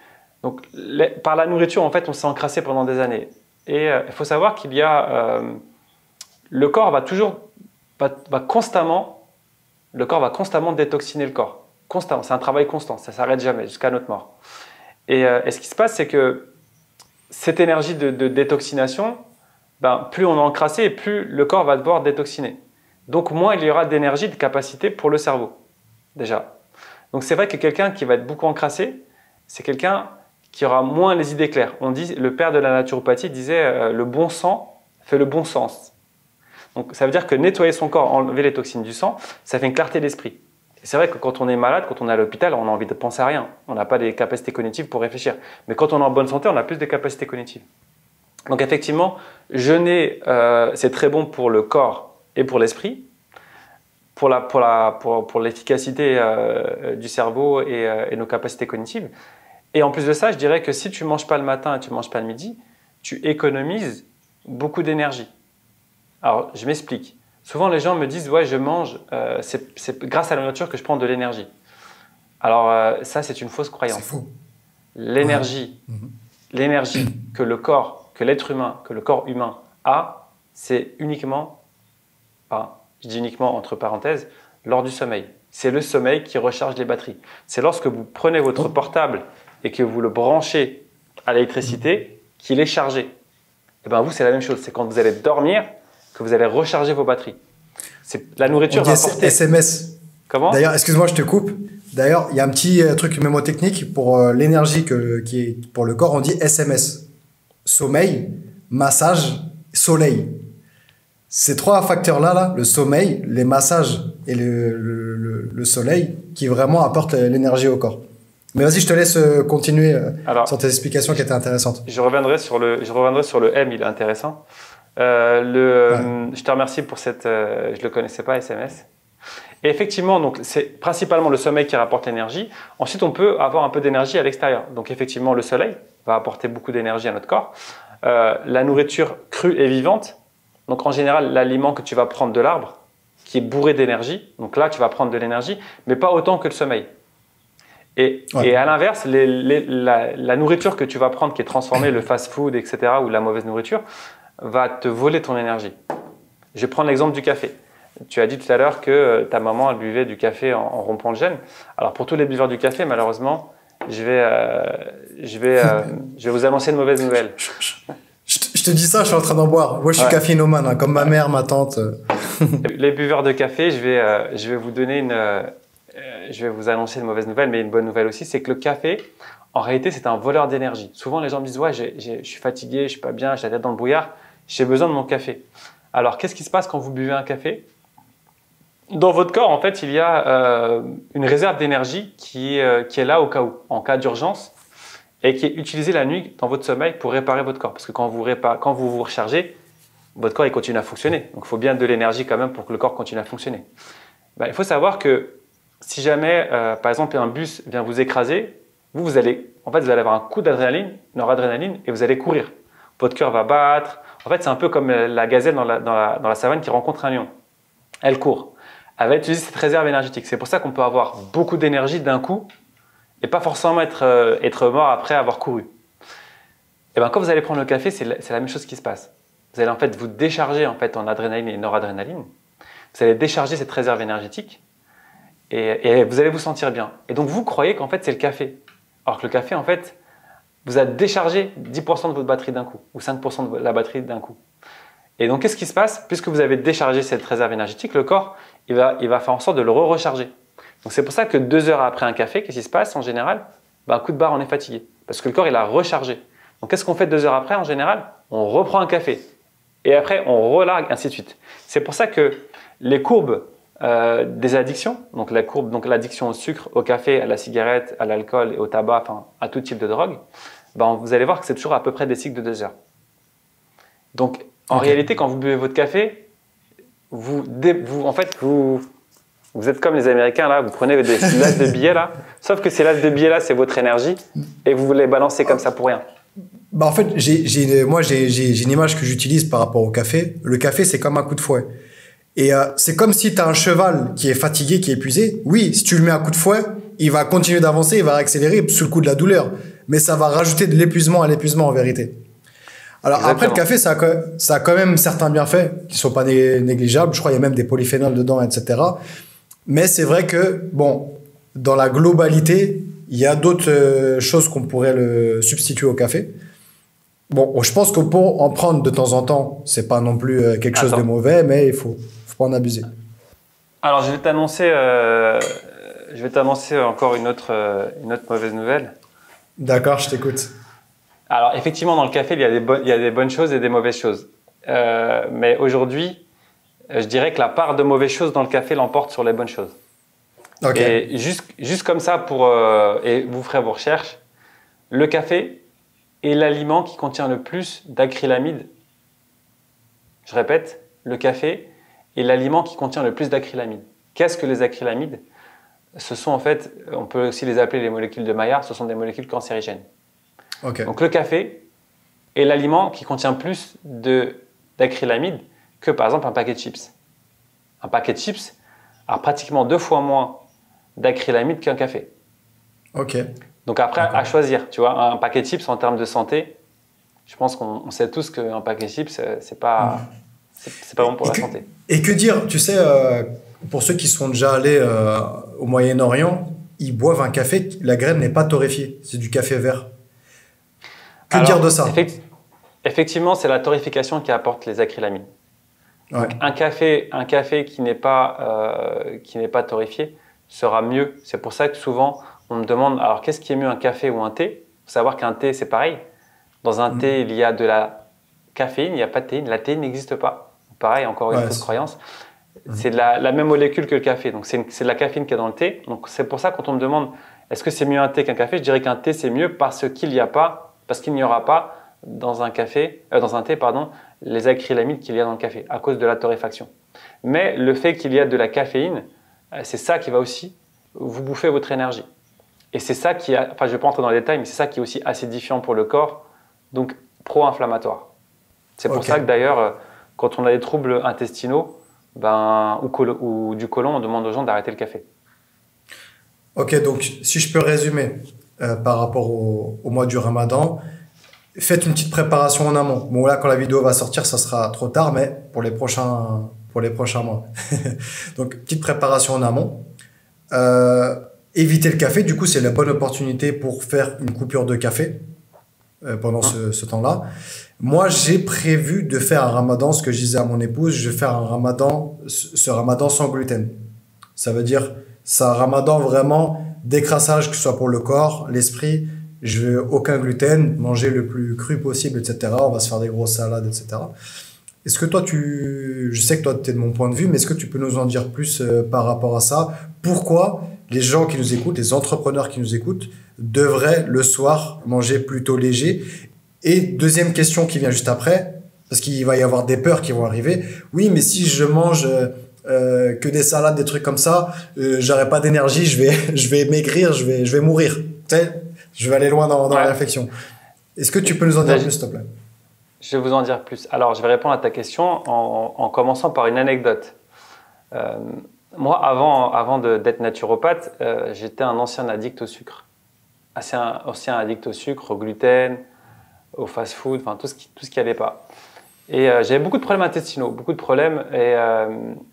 Speaker 1: Donc, par la nourriture, en fait, on s'est encrassé pendant des années. Et il faut savoir qu'il y a... le corps va constamment détoxiner le corps. Constamment, c'est un travail constant, ça ne s'arrête jamais, jusqu'à notre mort. Et ce qui se passe, c'est que cette énergie de détoxination, plus on est encrassé, plus le corps va devoir détoxiner. Donc moins il y aura d'énergie, de capacité pour le cerveau, déjà. Donc c'est vrai que quelqu'un qui va être beaucoup encrassé, c'est quelqu'un qui aura moins les idées claires. On dit, le père de la naturopathie disait le bon sang fait le bon sens. Donc ça veut dire que nettoyer son corps, enlever les toxines du sang, ça fait une clarté d'esprit. C'est vrai que quand on est malade, quand on est à l'hôpital, on a envie de penser à rien. On n'a pas des capacités cognitives pour réfléchir. Mais quand on est en bonne santé, on a plus de capacités cognitives. Donc effectivement, jeûner, c'est très bon pour le corps et pour l'esprit, pour l'efficacité du cerveau et nos capacités cognitives. Et en plus de ça, je dirais que si tu ne manges pas le matin et tu ne manges pas le midi, tu économises beaucoup d'énergie. Alors, je m'explique. Souvent, les gens me disent « Ouais, je mange, c'est grâce à la nourriture que je prends de l'énergie. » Alors, ça, c'est une fausse croyance.
Speaker 2: C'est faux.
Speaker 1: L'énergie, l'énergie que le corps, que l'être humain, que le corps humain a, c'est uniquement, je dis uniquement entre parenthèses, lors du sommeil. C'est le sommeil qui recharge les batteries. C'est lorsque vous prenez votre portable et que vous le branchez à l'électricité qu'il est chargé. Et bien vous, c'est la même chose. C'est quand vous allez dormir que vous allez recharger vos batteries. La nourriture va apporter...
Speaker 2: SMS.
Speaker 1: Comment ?
Speaker 2: D'ailleurs, excuse-moi, je te coupe. D'ailleurs, il y a un petit truc mémotechnique pour l'énergie qui est pour le corps. On dit SMS. Sommeil, massage, soleil. Ces trois facteurs-là, le sommeil, les massages et le soleil, qui vraiment apportent l'énergie au corps. Mais vas-y, je te laisse continuer sur tes explications qui étaient intéressantes.
Speaker 1: Je reviendrai sur le M, il est intéressant. Je te remercie pour cette... je ne le connaissais pas, SMS. Et effectivement, donc, c'est principalement le sommeil qui rapporte l'énergie. Ensuite, on peut avoir un peu d'énergie à l'extérieur. Donc effectivement, le soleil va apporter beaucoup d'énergie à notre corps. La nourriture crue et vivante. Donc en général, l'aliment que tu vas prendre de l'arbre, qui est bourré d'énergie. Donc là, tu vas prendre de l'énergie, mais pas autant que le sommeil. Et à l'inverse, la nourriture que tu vas prendre, qui est transformée, le fast-food, etc., ou la mauvaise nourriture, va te voler ton énergie. Je vais prendre l'exemple du café. Tu as dit tout à l'heure que ta maman elle buvait du café en rompant le jeûne. Alors pour tous les buveurs du café, malheureusement, je vais vous annoncer une mauvaise nouvelle.
Speaker 2: Je te dis ça, je suis en train d'en boire. Moi, je suis cafénomane, comme ma mère, ma tante.
Speaker 1: Les buveurs de café, je vais vous donner je vais vous annoncer une mauvaise nouvelle, mais une bonne nouvelle aussi, c'est que le café, en réalité, c'est un voleur d'énergie. Souvent, les gens me disent « Ouais, je suis fatigué, je ne suis pas bien, j'ai la tête dans le brouillard, j'ai besoin de mon café. » Alors, qu'est-ce qui se passe quand vous buvez un café ? Dans votre corps, en fait, il y a une réserve d'énergie qui est là au cas où, en cas d'urgence, et qui est utilisée la nuit dans votre sommeil pour réparer votre corps. Parce que quand vous vous rechargez, votre corps il continue à fonctionner. Donc, il faut bien de l'énergie quand même pour que le corps continue à fonctionner. Il faut savoir que si jamais, par exemple, un bus vient vous écraser, vous allez avoir un coup d'adrénaline, noradrénaline, et vous allez courir. Votre cœur va battre. En fait, c'est un peu comme la gazelle dans la savane qui rencontre un lion. Elle court. Elle va utiliser cette réserve énergétique. C'est pour ça qu'on peut avoir beaucoup d'énergie d'un coup et pas forcément être mort après avoir couru. Et quand vous allez prendre le café, c'est la même chose qui se passe. Vous allez en fait vous décharger en adrénaline et noradrénaline. Vous allez décharger cette réserve énergétique et vous allez vous sentir bien. Et donc vous croyez qu'en fait c'est le café. Alors que le café, en fait, vous a déchargé 10% de votre batterie d'un coup ou 5% de la batterie d'un coup. Et donc qu'est-ce qui se passe? Puisque vous avez déchargé cette réserve énergétique, le corps il va faire en sorte de le recharger. Donc c'est pour ça que 2 heures après un café, qu'est-ce qui se passe en général? Un coup de barre, on est fatigué. Parce que le corps il a rechargé. Donc qu'est-ce qu'on fait 2 heures après en général? On reprend un café. Et après on relargue, ainsi de suite. C'est pour ça que les courbes des addictions, donc l'addiction au sucre, au café, à la cigarette, à l'alcool et au tabac, enfin à tout type de drogue, vous allez voir que c'est toujours à peu près des cycles de 2 heures. Donc, en réalité, quand vous buvez votre café, en fait, vous êtes comme les Américains, là, vous prenez des lasses de billets, là, sauf que ces lasses de billets, là, c'est votre énergie, et vous les balancez comme ça pour rien.
Speaker 2: Bah en fait, moi, j'ai une image que j'utilise par rapport au café. Le café, c'est comme un coup de fouet. Et c'est comme si tu as un cheval qui est fatigué, qui est épuisé. Oui, si tu le mets un coup de fouet, il va continuer d'avancer, il va accélérer sous le coup de la douleur. Mais ça va rajouter de l'épuisement à l'épuisement en vérité. Alors
Speaker 1: Exactement.
Speaker 2: après, le café, ça a quand même certains bienfaits qui sont pas négligeables. Je crois qu'il y a même des polyphénols dedans, etc. Mais c'est vrai que, bon, dans la globalité, il y a d'autres choses qu'on pourrait le substituer au café. Bon, je pense que pour en prendre de temps en temps, c'est pas non plus quelque chose de mauvais, mais il faut pas en abuser.
Speaker 1: Alors, je vais t'annoncer encore une autre mauvaise nouvelle.
Speaker 2: D'accord, je t'écoute.
Speaker 1: Alors, effectivement, dans le café, il y a des bonnes choses et des mauvaises choses. Mais aujourd'hui, je dirais que la part de mauvaises choses dans le café l'emporte sur les bonnes choses.
Speaker 2: Okay.
Speaker 1: Et juste comme ça, et vous ferez vos recherches, le café est l'aliment qui contient le plus d'acrylamide. Je répète, le café est l'aliment qui contient le plus d'acrylamide. Qu'est-ce que les acrylamides? Ce sont en fait, on peut aussi les appeler les molécules de Maillard, ce sont des molécules cancérigènes.
Speaker 2: Okay.
Speaker 1: Donc le café est l'aliment qui contient plus d'acrylamide que par exemple un paquet de chips. Un paquet de chips a pratiquement 2 fois moins d'acrylamide qu'un café.
Speaker 2: Ok.
Speaker 1: Donc après, à choisir, tu vois, un paquet de chips en termes de santé, je pense qu'on sait tous qu'un paquet de chips, c'est pas bon pour la santé.
Speaker 2: Et que dire, tu sais, pour ceux qui sont déjà allés au Moyen-Orient, ils boivent un café, la graine n'est pas torréfiée, c'est du café vert. Que dire de ça?
Speaker 1: Effectivement, c'est la torréfication qui apporte les acrylamines. Ouais. Donc un café qui n'est pas torréfié sera mieux. C'est pour ça que souvent on me demande alors qu'est-ce qui est mieux, un café ou un thé? Il faut savoir qu'un thé c'est pareil. Dans un thé il y a de la caféine, il n'y a pas de théine. La théine n'existe pas. Pareil, encore une fausse croyance. C'est la même molécule que le café. Donc c'est de la caféine qu'il y a dans le thé. Donc c'est pour ça quand on me demande est-ce que c'est mieux un thé qu'un café, je dirais qu'un thé c'est mieux parce qu'il n'y aura pas dans un thé, les acrylamides qu'il y a dans le café à cause de la torréfaction. Mais le fait qu'il y a de la caféine, c'est ça qui va aussi vous bouffer votre énergie. Et c'est ça je ne vais pas entrer dans les détails, mais c'est ça qui est aussi acidifiant pour le corps, donc pro-inflammatoire. C'est pour ça que d'ailleurs, quand on a des troubles intestinaux ou du côlon, on demande aux gens d'arrêter le café.
Speaker 2: Ok, donc si je peux résumer par rapport au mois du Ramadan, faites une petite préparation en amont. Bon là, quand la vidéo va sortir, ça sera trop tard, mais pour les prochains mois. Donc petite préparation en amont. Éviter le café, du coup c'est la bonne opportunité pour faire une coupure de café pendant ce temps-là. Moi j'ai prévu de faire un ramadan, ce que je disais à mon épouse, je vais faire ce ramadan sans gluten. Ça veut dire c'est un ramadan vraiment décrassage, que ce soit pour le corps, l'esprit. Je veux aucun gluten, manger le plus cru possible, etc. On va se faire des grosses salades, etc. Est-ce que toi, je sais que toi, tu es de mon point de vue, mais est-ce que tu peux nous en dire plus par rapport à ça? Pourquoi les gens qui nous écoutent, les entrepreneurs qui nous écoutent, devraient le soir manger plutôt léger? Et deuxième question qui vient juste après, parce qu'il va y avoir des peurs qui vont arriver. Oui, mais si je mange que des salades, des trucs comme ça, j'aurai pas d'énergie, je vais maigrir, je vais mourir. Tu sais, je vais aller loin dans la réflexion. Est-ce que tu peux nous en dire plus, s'il te plaît?
Speaker 1: Je vais vous en dire plus. Alors, je vais répondre à ta question en commençant par une anecdote. Moi, avant d'être naturopathe, j'étais un ancien addict au sucre. Ancien addict au sucre, au gluten, au fast-food, enfin tout ce qui n'allait pas. Et j'avais beaucoup de problèmes intestinaux, beaucoup de problèmes.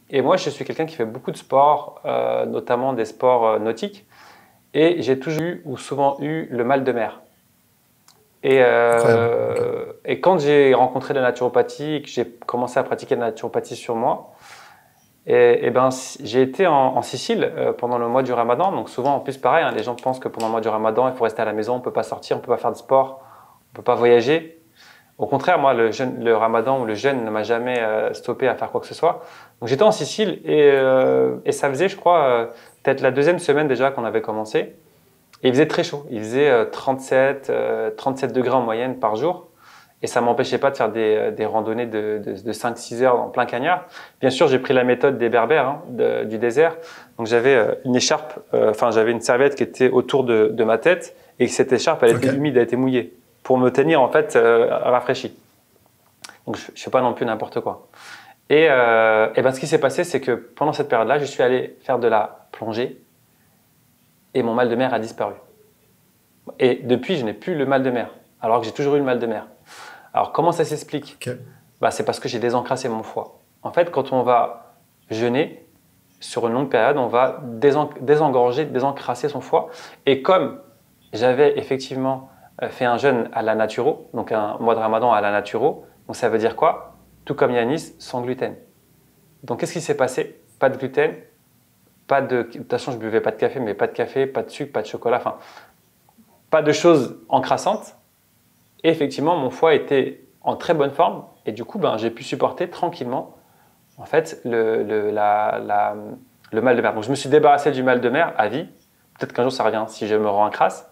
Speaker 1: Et moi, je suis quelqu'un qui fait beaucoup de sport, notamment des sports nautiques. Et j'ai souvent eu le mal de mer. Et quand j'ai rencontré la naturopathie et que j'ai commencé à pratiquer la naturopathie sur moi, j'ai été en Sicile pendant le mois du Ramadan. Donc souvent, en plus, pareil, les gens pensent que pendant le mois du Ramadan, il faut rester à la maison, on ne peut pas sortir, on ne peut pas faire de sport, on ne peut pas voyager. Au contraire, moi, le Ramadan ou le jeûne ne m'a jamais stoppé à faire quoi que ce soit. Donc j'étais en Sicile et ça faisait, je crois, peut-être la 2e semaine déjà qu'on avait commencé. Et il faisait très chaud. Il faisait 37 degrés en moyenne par jour. Et ça m'empêchait pas de faire des randonnées de 5-6 heures en plein cagnard. Bien sûr, j'ai pris la méthode des berbères, hein, du désert. Donc j'avais une écharpe, j'avais une serviette qui était autour de ma tête et cette écharpe, elle était humide, elle était mouillée pour me tenir en fait rafraîchi. Donc je fais pas non plus n'importe quoi. Et ce qui s'est passé, c'est que pendant cette période-là, je suis allé faire de la plongée et mon mal de mer a disparu. Et depuis, je n'ai plus le mal de mer, alors que j'ai toujours eu le mal de mer. Alors, comment ça s'explique? C'est parce que j'ai désencrassé mon foie. En fait, quand on va jeûner, sur une longue période, on va désengorger, désencrasser son foie. Et comme j'avais effectivement fait un jeûne à la naturo, donc un mois de ramadan à la naturo, donc ça veut dire quoi? Tout comme Yanis, sans gluten. Donc, qu'est-ce qui s'est passé? Pas de gluten, de toute façon, je ne buvais pas de café, mais pas de café, pas de sucre, pas de chocolat, enfin, pas de choses encrassantes. Et effectivement, mon foie était en très bonne forme et du coup, j'ai pu supporter tranquillement en fait, le mal de mer. Donc, je me suis débarrassé du mal de mer à vie. Peut-être qu'un jour, ça revient si je me rends crasse.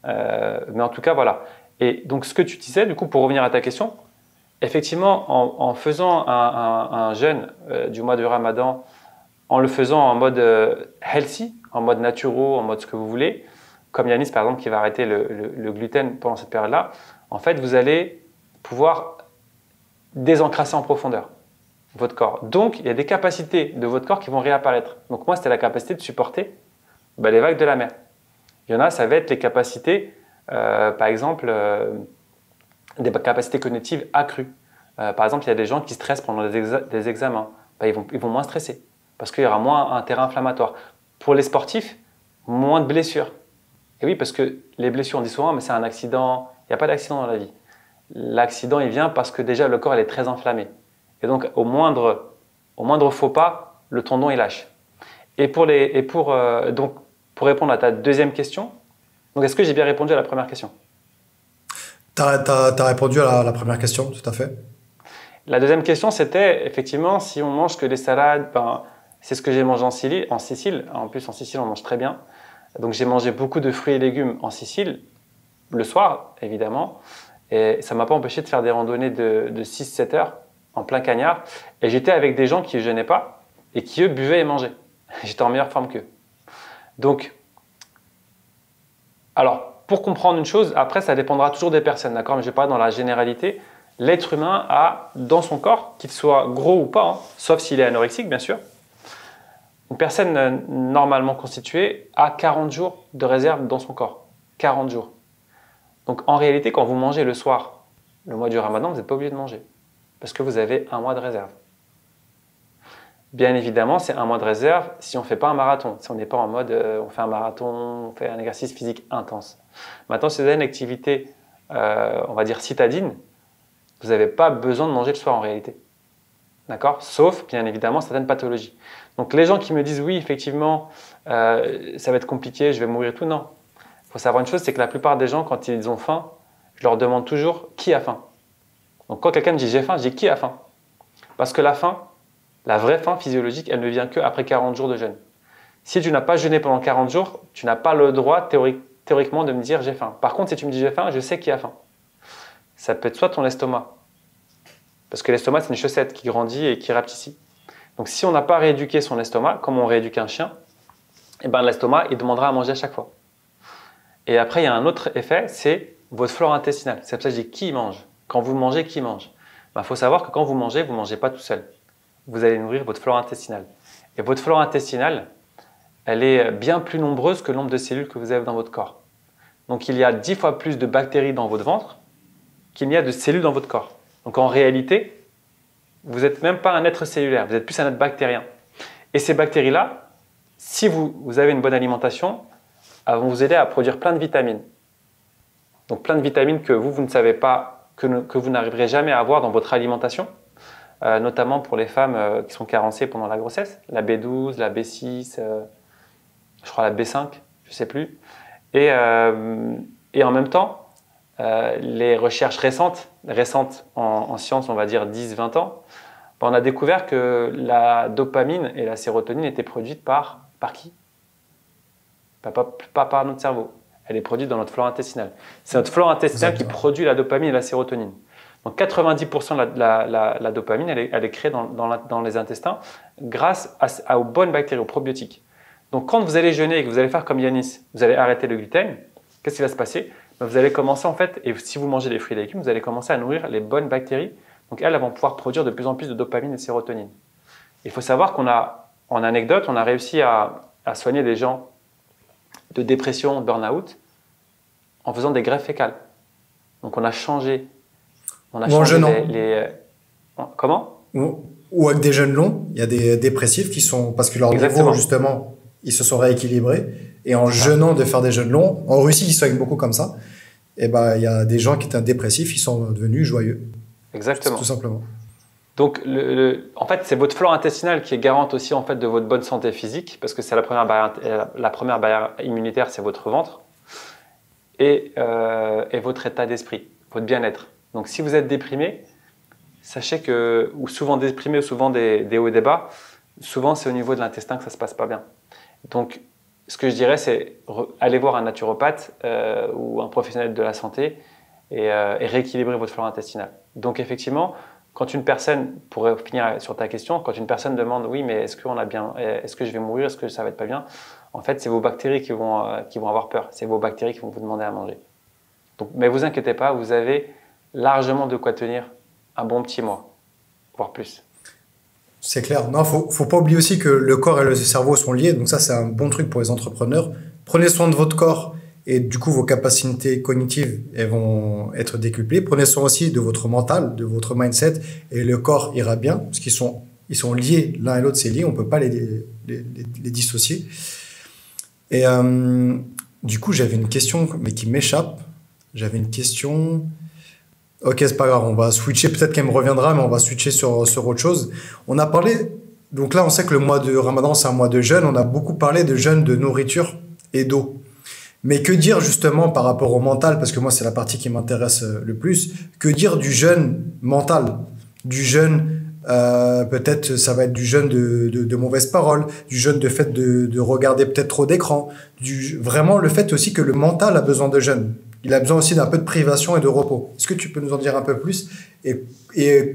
Speaker 1: Mais en tout cas, voilà. Et donc, ce que tu disais, du coup, pour revenir à ta question, effectivement, en faisant un jeûne du mois de Ramadan, en le faisant en mode healthy, en mode naturo, en mode ce que vous voulez, comme Yanis par exemple qui va arrêter le gluten pendant cette période-là, en fait vous allez pouvoir désencrasser en profondeur votre corps. Donc il y a des capacités de votre corps qui vont réapparaître. Donc moi c'était la capacité de supporter les vagues de la mer. Il y en a, ça va être les capacités, par exemple, des capacités cognitives accrues. Par exemple, il y a des gens qui stressent pendant des examens. Ils vont moins stresser parce qu'il y aura moins un terrain inflammatoire. Pour les sportifs, moins de blessures. Et oui, parce que les blessures, on dit souvent, mais c'est un accident. Il n'y a pas d'accident dans la vie. L'accident, il vient parce que déjà, le corps, il est très inflammé. Et donc, au moindre faux pas, le tendon, il lâche. Et pour répondre à ta deuxième question, donc est-ce que j'ai bien répondu à la première question?
Speaker 2: T'as répondu à la première question, tout à fait.
Speaker 1: La deuxième question, c'était effectivement si on mange que des salades, c'est ce que j'ai mangé en Sicile. En plus, en Sicile, on mange très bien. Donc, j'ai mangé beaucoup de fruits et légumes en Sicile, le soir, évidemment. Et ça ne m'a pas empêché de faire des randonnées de 6-7 heures en plein cagnard. Et j'étais avec des gens qui ne jeûnaient pas et qui, eux, buvaient et mangeaient. J'étais en meilleure forme qu'eux. Donc, alors, pour comprendre une chose, après, ça dépendra toujours des personnes, d'accord? Mais je vais parler dans la généralité. L'être humain a dans son corps, qu'il soit gros ou pas, sauf s'il est anorexique, bien sûr, une personne normalement constituée a 40 jours de réserve dans son corps. 40 jours. Donc, en réalité, quand vous mangez le soir, le mois du Ramadan, vous n'êtes pas obligé de manger parce que vous avez un mois de réserve. Bien évidemment, c'est un mois de réserve si on ne fait pas un marathon. Si on n'est pas en mode on fait un marathon, on fait un exercice physique intense. Maintenant, si vous avez une activité, on va dire citadine, vous n'avez pas besoin de manger le soir en réalité. D'accord? Sauf, bien évidemment, certaines pathologies. Donc, les gens qui me disent oui, effectivement, ça va être compliqué, je vais mourir et tout, non. Il faut savoir une chose, c'est que la plupart des gens, quand ils ont faim, je leur demande toujours qui a faim. Donc, quand quelqu'un me dit j'ai faim, je dis qui a faim? Parce que la faim, la vraie faim physiologique, elle ne vient qu'après 40 jours de jeûne. Si tu n'as pas jeûné pendant 40 jours, tu n'as pas le droit théoriquement de me dire j'ai faim. Par contre, si tu me dis j'ai faim, je sais qui a faim. Ça peut être soit ton estomac, parce que l'estomac c'est une chaussette qui grandit et qui rapetit. Donc si on n'a pas rééduqué son estomac, comme on rééduque un chien, l'estomac il demandera à manger à chaque fois. Et après il y a un autre effet, c'est votre flore intestinale. C'est pour ça que je dis qui mange. Quand vous mangez, qui mange? Faut savoir que quand vous mangez pas tout seul. Vous allez nourrir votre flore intestinale. Et votre flore intestinale, elle est bien plus nombreuse que le nombre de cellules que vous avez dans votre corps. Donc il y a 10 fois plus de bactéries dans votre ventre qu'il n'y a de cellules dans votre corps. Donc en réalité, vous n'êtes même pas un être cellulaire, vous êtes plus un être bactérien. Et ces bactéries-là, si vous avez une bonne alimentation, vont vous aider à produire plein de vitamines. Donc plein de vitamines que vous ne savez pas, que vous n'arriverez jamais à avoir dans votre alimentation, notamment pour les femmes qui sont carencées pendant la grossesse, la B12, la B6, je crois la B5, je ne sais plus. Et en même temps, les recherches récentes en sciences, on va dire 10-20 ans, on a découvert que la dopamine et la sérotonine étaient produites par qui? Pas par notre cerveau. Elle est produite dans notre flore intestinale. C'est notre flore intestinale qui produit la dopamine et la sérotonine. Donc 90% de la dopamine, elle est créée dans les intestins grâce aux bonnes bactéries, aux probiotiques. Donc quand vous allez jeûner et que vous allez faire comme Yanis, vous allez arrêter le gluten, qu'est-ce qui va se passer? Vous allez commencer en fait, et si vous mangez des fruits et légumes, vous allez commencer à nourrir les bonnes bactéries. Donc elles vont pouvoir produire de plus en plus de dopamine et de sérotonine. Il faut savoir en anecdote, on a réussi à soigner des gens de dépression, de burn-out, en faisant des greffes fécales. Donc on a changé
Speaker 2: en jeûnant.
Speaker 1: Comment?
Speaker 2: Ou avec des jeûnes longs, il y a des dépressifs qui sont, parce que leur niveau, justement, ils se sont rééquilibrés. Et en jeûnant de faire des jeûnes longs, en Russie, ils soignent beaucoup comme ça. Et ben, il y a des gens qui étaient dépressifs, ils sont devenus joyeux.
Speaker 1: Exactement.
Speaker 2: Tout simplement.
Speaker 1: Donc, en fait, c'est votre flore intestinale qui est garante aussi en fait de votre bonne santé physique, parce que c'est la première barrière immunitaire, c'est votre ventre et votre état d'esprit, votre bien-être. Donc, si vous êtes déprimé, sachez que, ou souvent déprimé, ou souvent des hauts et des bas, souvent c'est au niveau de l'intestin que ça se passe pas bien. Donc, ce que je dirais, c'est aller voir un naturopathe ou un professionnel de la santé et rééquilibrer votre flore intestinale. Donc, effectivement, quand une personne, pour finir sur ta question, quand une personne demande oui, mais est-ce que je vais mourir, est-ce que ça va être pas bien, en fait, c'est vos bactéries qui vont avoir peur, c'est vos bactéries qui vont vous demander à manger. Donc, mais vous inquiétez pas, vous avez largement de quoi tenir un bon petit mois, voire plus.
Speaker 2: C'est clair. Non, faut pas oublier aussi que le corps et le cerveau sont liés. Donc ça, c'est un bon truc pour les entrepreneurs. Prenez soin de votre corps et du coup, vos capacités cognitives, elles vont être décuplées. Prenez soin aussi de votre mental, de votre mindset et le corps ira bien parce qu'ils sont liés. L'un et l'autre, c'est lié. On peut pas les dissocier. Et du coup, j'avais une question, mais qui m'échappe. J'avais une question... Ok, c'est pas grave, on va switcher, peut-être qu'elle me reviendra, mais on va switcher sur autre chose. On a parlé, donc là on sait que le mois de Ramadan c'est un mois de jeûne, on a beaucoup parlé de jeûne de nourriture et d'eau. Mais que dire justement par rapport au mental, parce que moi c'est la partie qui m'intéresse le plus, que dire du jeûne mental, du jeûne, peut-être ça va être du jeûne de mauvaises paroles, du jeûne de fait de regarder peut-être trop d'écran, vraiment le fait aussi que le mental a besoin de jeûne. Il a besoin aussi d'un peu de privation et de repos. Est-ce que tu peux nous en dire un peu plus et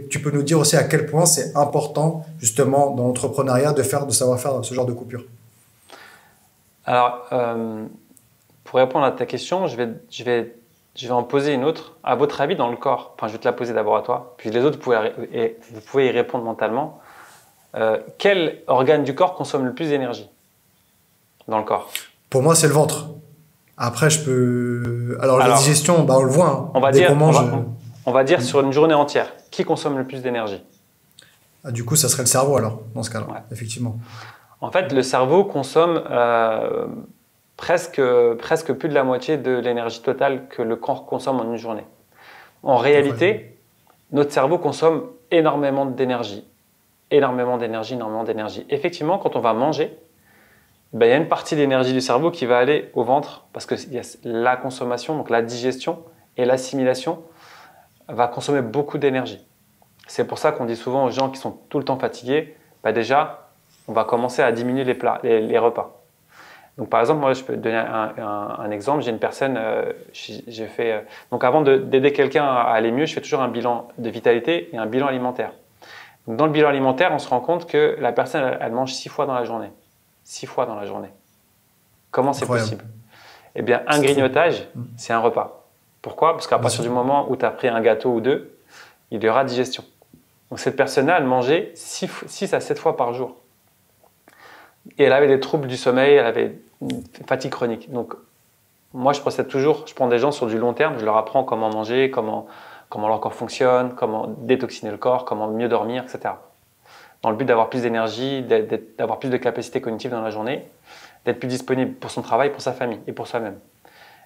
Speaker 2: tu peux nous dire aussi à quel point c'est important, justement, dans l'entrepreneuriat de savoir faire ce genre de coupure?
Speaker 1: Alors, pour répondre à ta question, je vais en poser une autre. À votre avis, dans le corps, enfin, je vais te la poser d'abord à toi, puis les autres, vous pouvez y répondre mentalement. Quel organe du corps consomme le plus d'énergie dans le corps?
Speaker 2: Pour moi, c'est le ventre. Après, Alors, la digestion, on le voit. Hein.
Speaker 1: On va dire sur une journée entière, qui consomme le plus d'énergie?
Speaker 2: Du coup, ça serait le cerveau, alors, dans ce cas-là, effectivement.
Speaker 1: En fait, le cerveau consomme presque plus de la moitié de l'énergie totale que le corps consomme en une journée. En réalité, notre cerveau consomme énormément d'énergie. Énormément d'énergie. Effectivement, quand on va manger, il y a une partie de l'énergie du cerveau qui va aller au ventre parce que y a la consommation, donc la digestion et l'assimilation va consommer beaucoup d'énergie. C'est pour ça qu'on dit souvent aux gens qui sont tout le temps fatigués, déjà, on va commencer à diminuer les repas. Donc par exemple, moi je peux te donner un exemple. J'ai une personne, donc avant d'aider quelqu'un à aller mieux, je fais toujours un bilan de vitalité et un bilan alimentaire. Donc dans le bilan alimentaire, on se rend compte que la personne, elle mange 6 fois dans la journée. 6 fois dans la journée. Comment c'est possible? Eh bien, un grignotage, c'est un repas. Pourquoi? Parce qu'à partir du moment où tu as pris un gâteau ou deux, il y aura digestion. Donc cette personne-là, elle mangeait 6 à 7 fois par jour. Et elle avait des troubles du sommeil, elle avait une fatigue chronique. Donc moi, je procède toujours, je prends des gens sur du long terme, je leur apprends comment manger, comment leur corps fonctionne, comment détoxiner le corps, comment mieux dormir, etc. Dans le but d'avoir plus d'énergie, d'avoir plus de capacité cognitive dans la journée, d'être plus disponible pour son travail, pour sa famille et pour soi-même.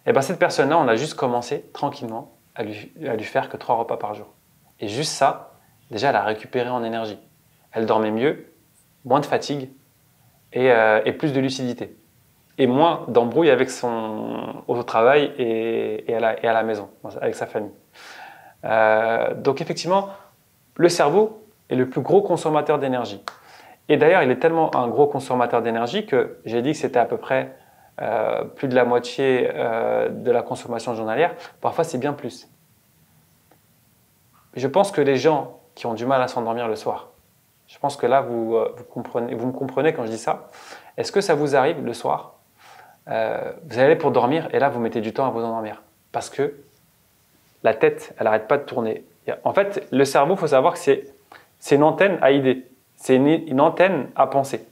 Speaker 1: Et cette personne-là, on a juste commencé tranquillement à lui faire que 3 repas par jour. Et juste ça, déjà, elle a récupéré en énergie. Elle dormait mieux, moins de fatigue et plus de lucidité. Et moins d'embrouilles au travail et à la maison, avec sa famille. Donc effectivement, le cerveau est le plus gros consommateur d'énergie. Et d'ailleurs, il est tellement un gros consommateur d'énergie que j'ai dit que c'était à peu près plus de la moitié de la consommation journalière. Parfois, c'est bien plus. je pense que les gens qui ont du mal à s'endormir le soir, je pense que là, vous me comprenez quand je dis ça. Est-ce que ça vous arrive le soir, vous allez pour dormir et là, vous mettez du temps à vous endormir parce que la tête, elle n'arrête pas de tourner. En fait, le cerveau, il faut savoir que c'est une antenne à idées, c'est une antenne à penser.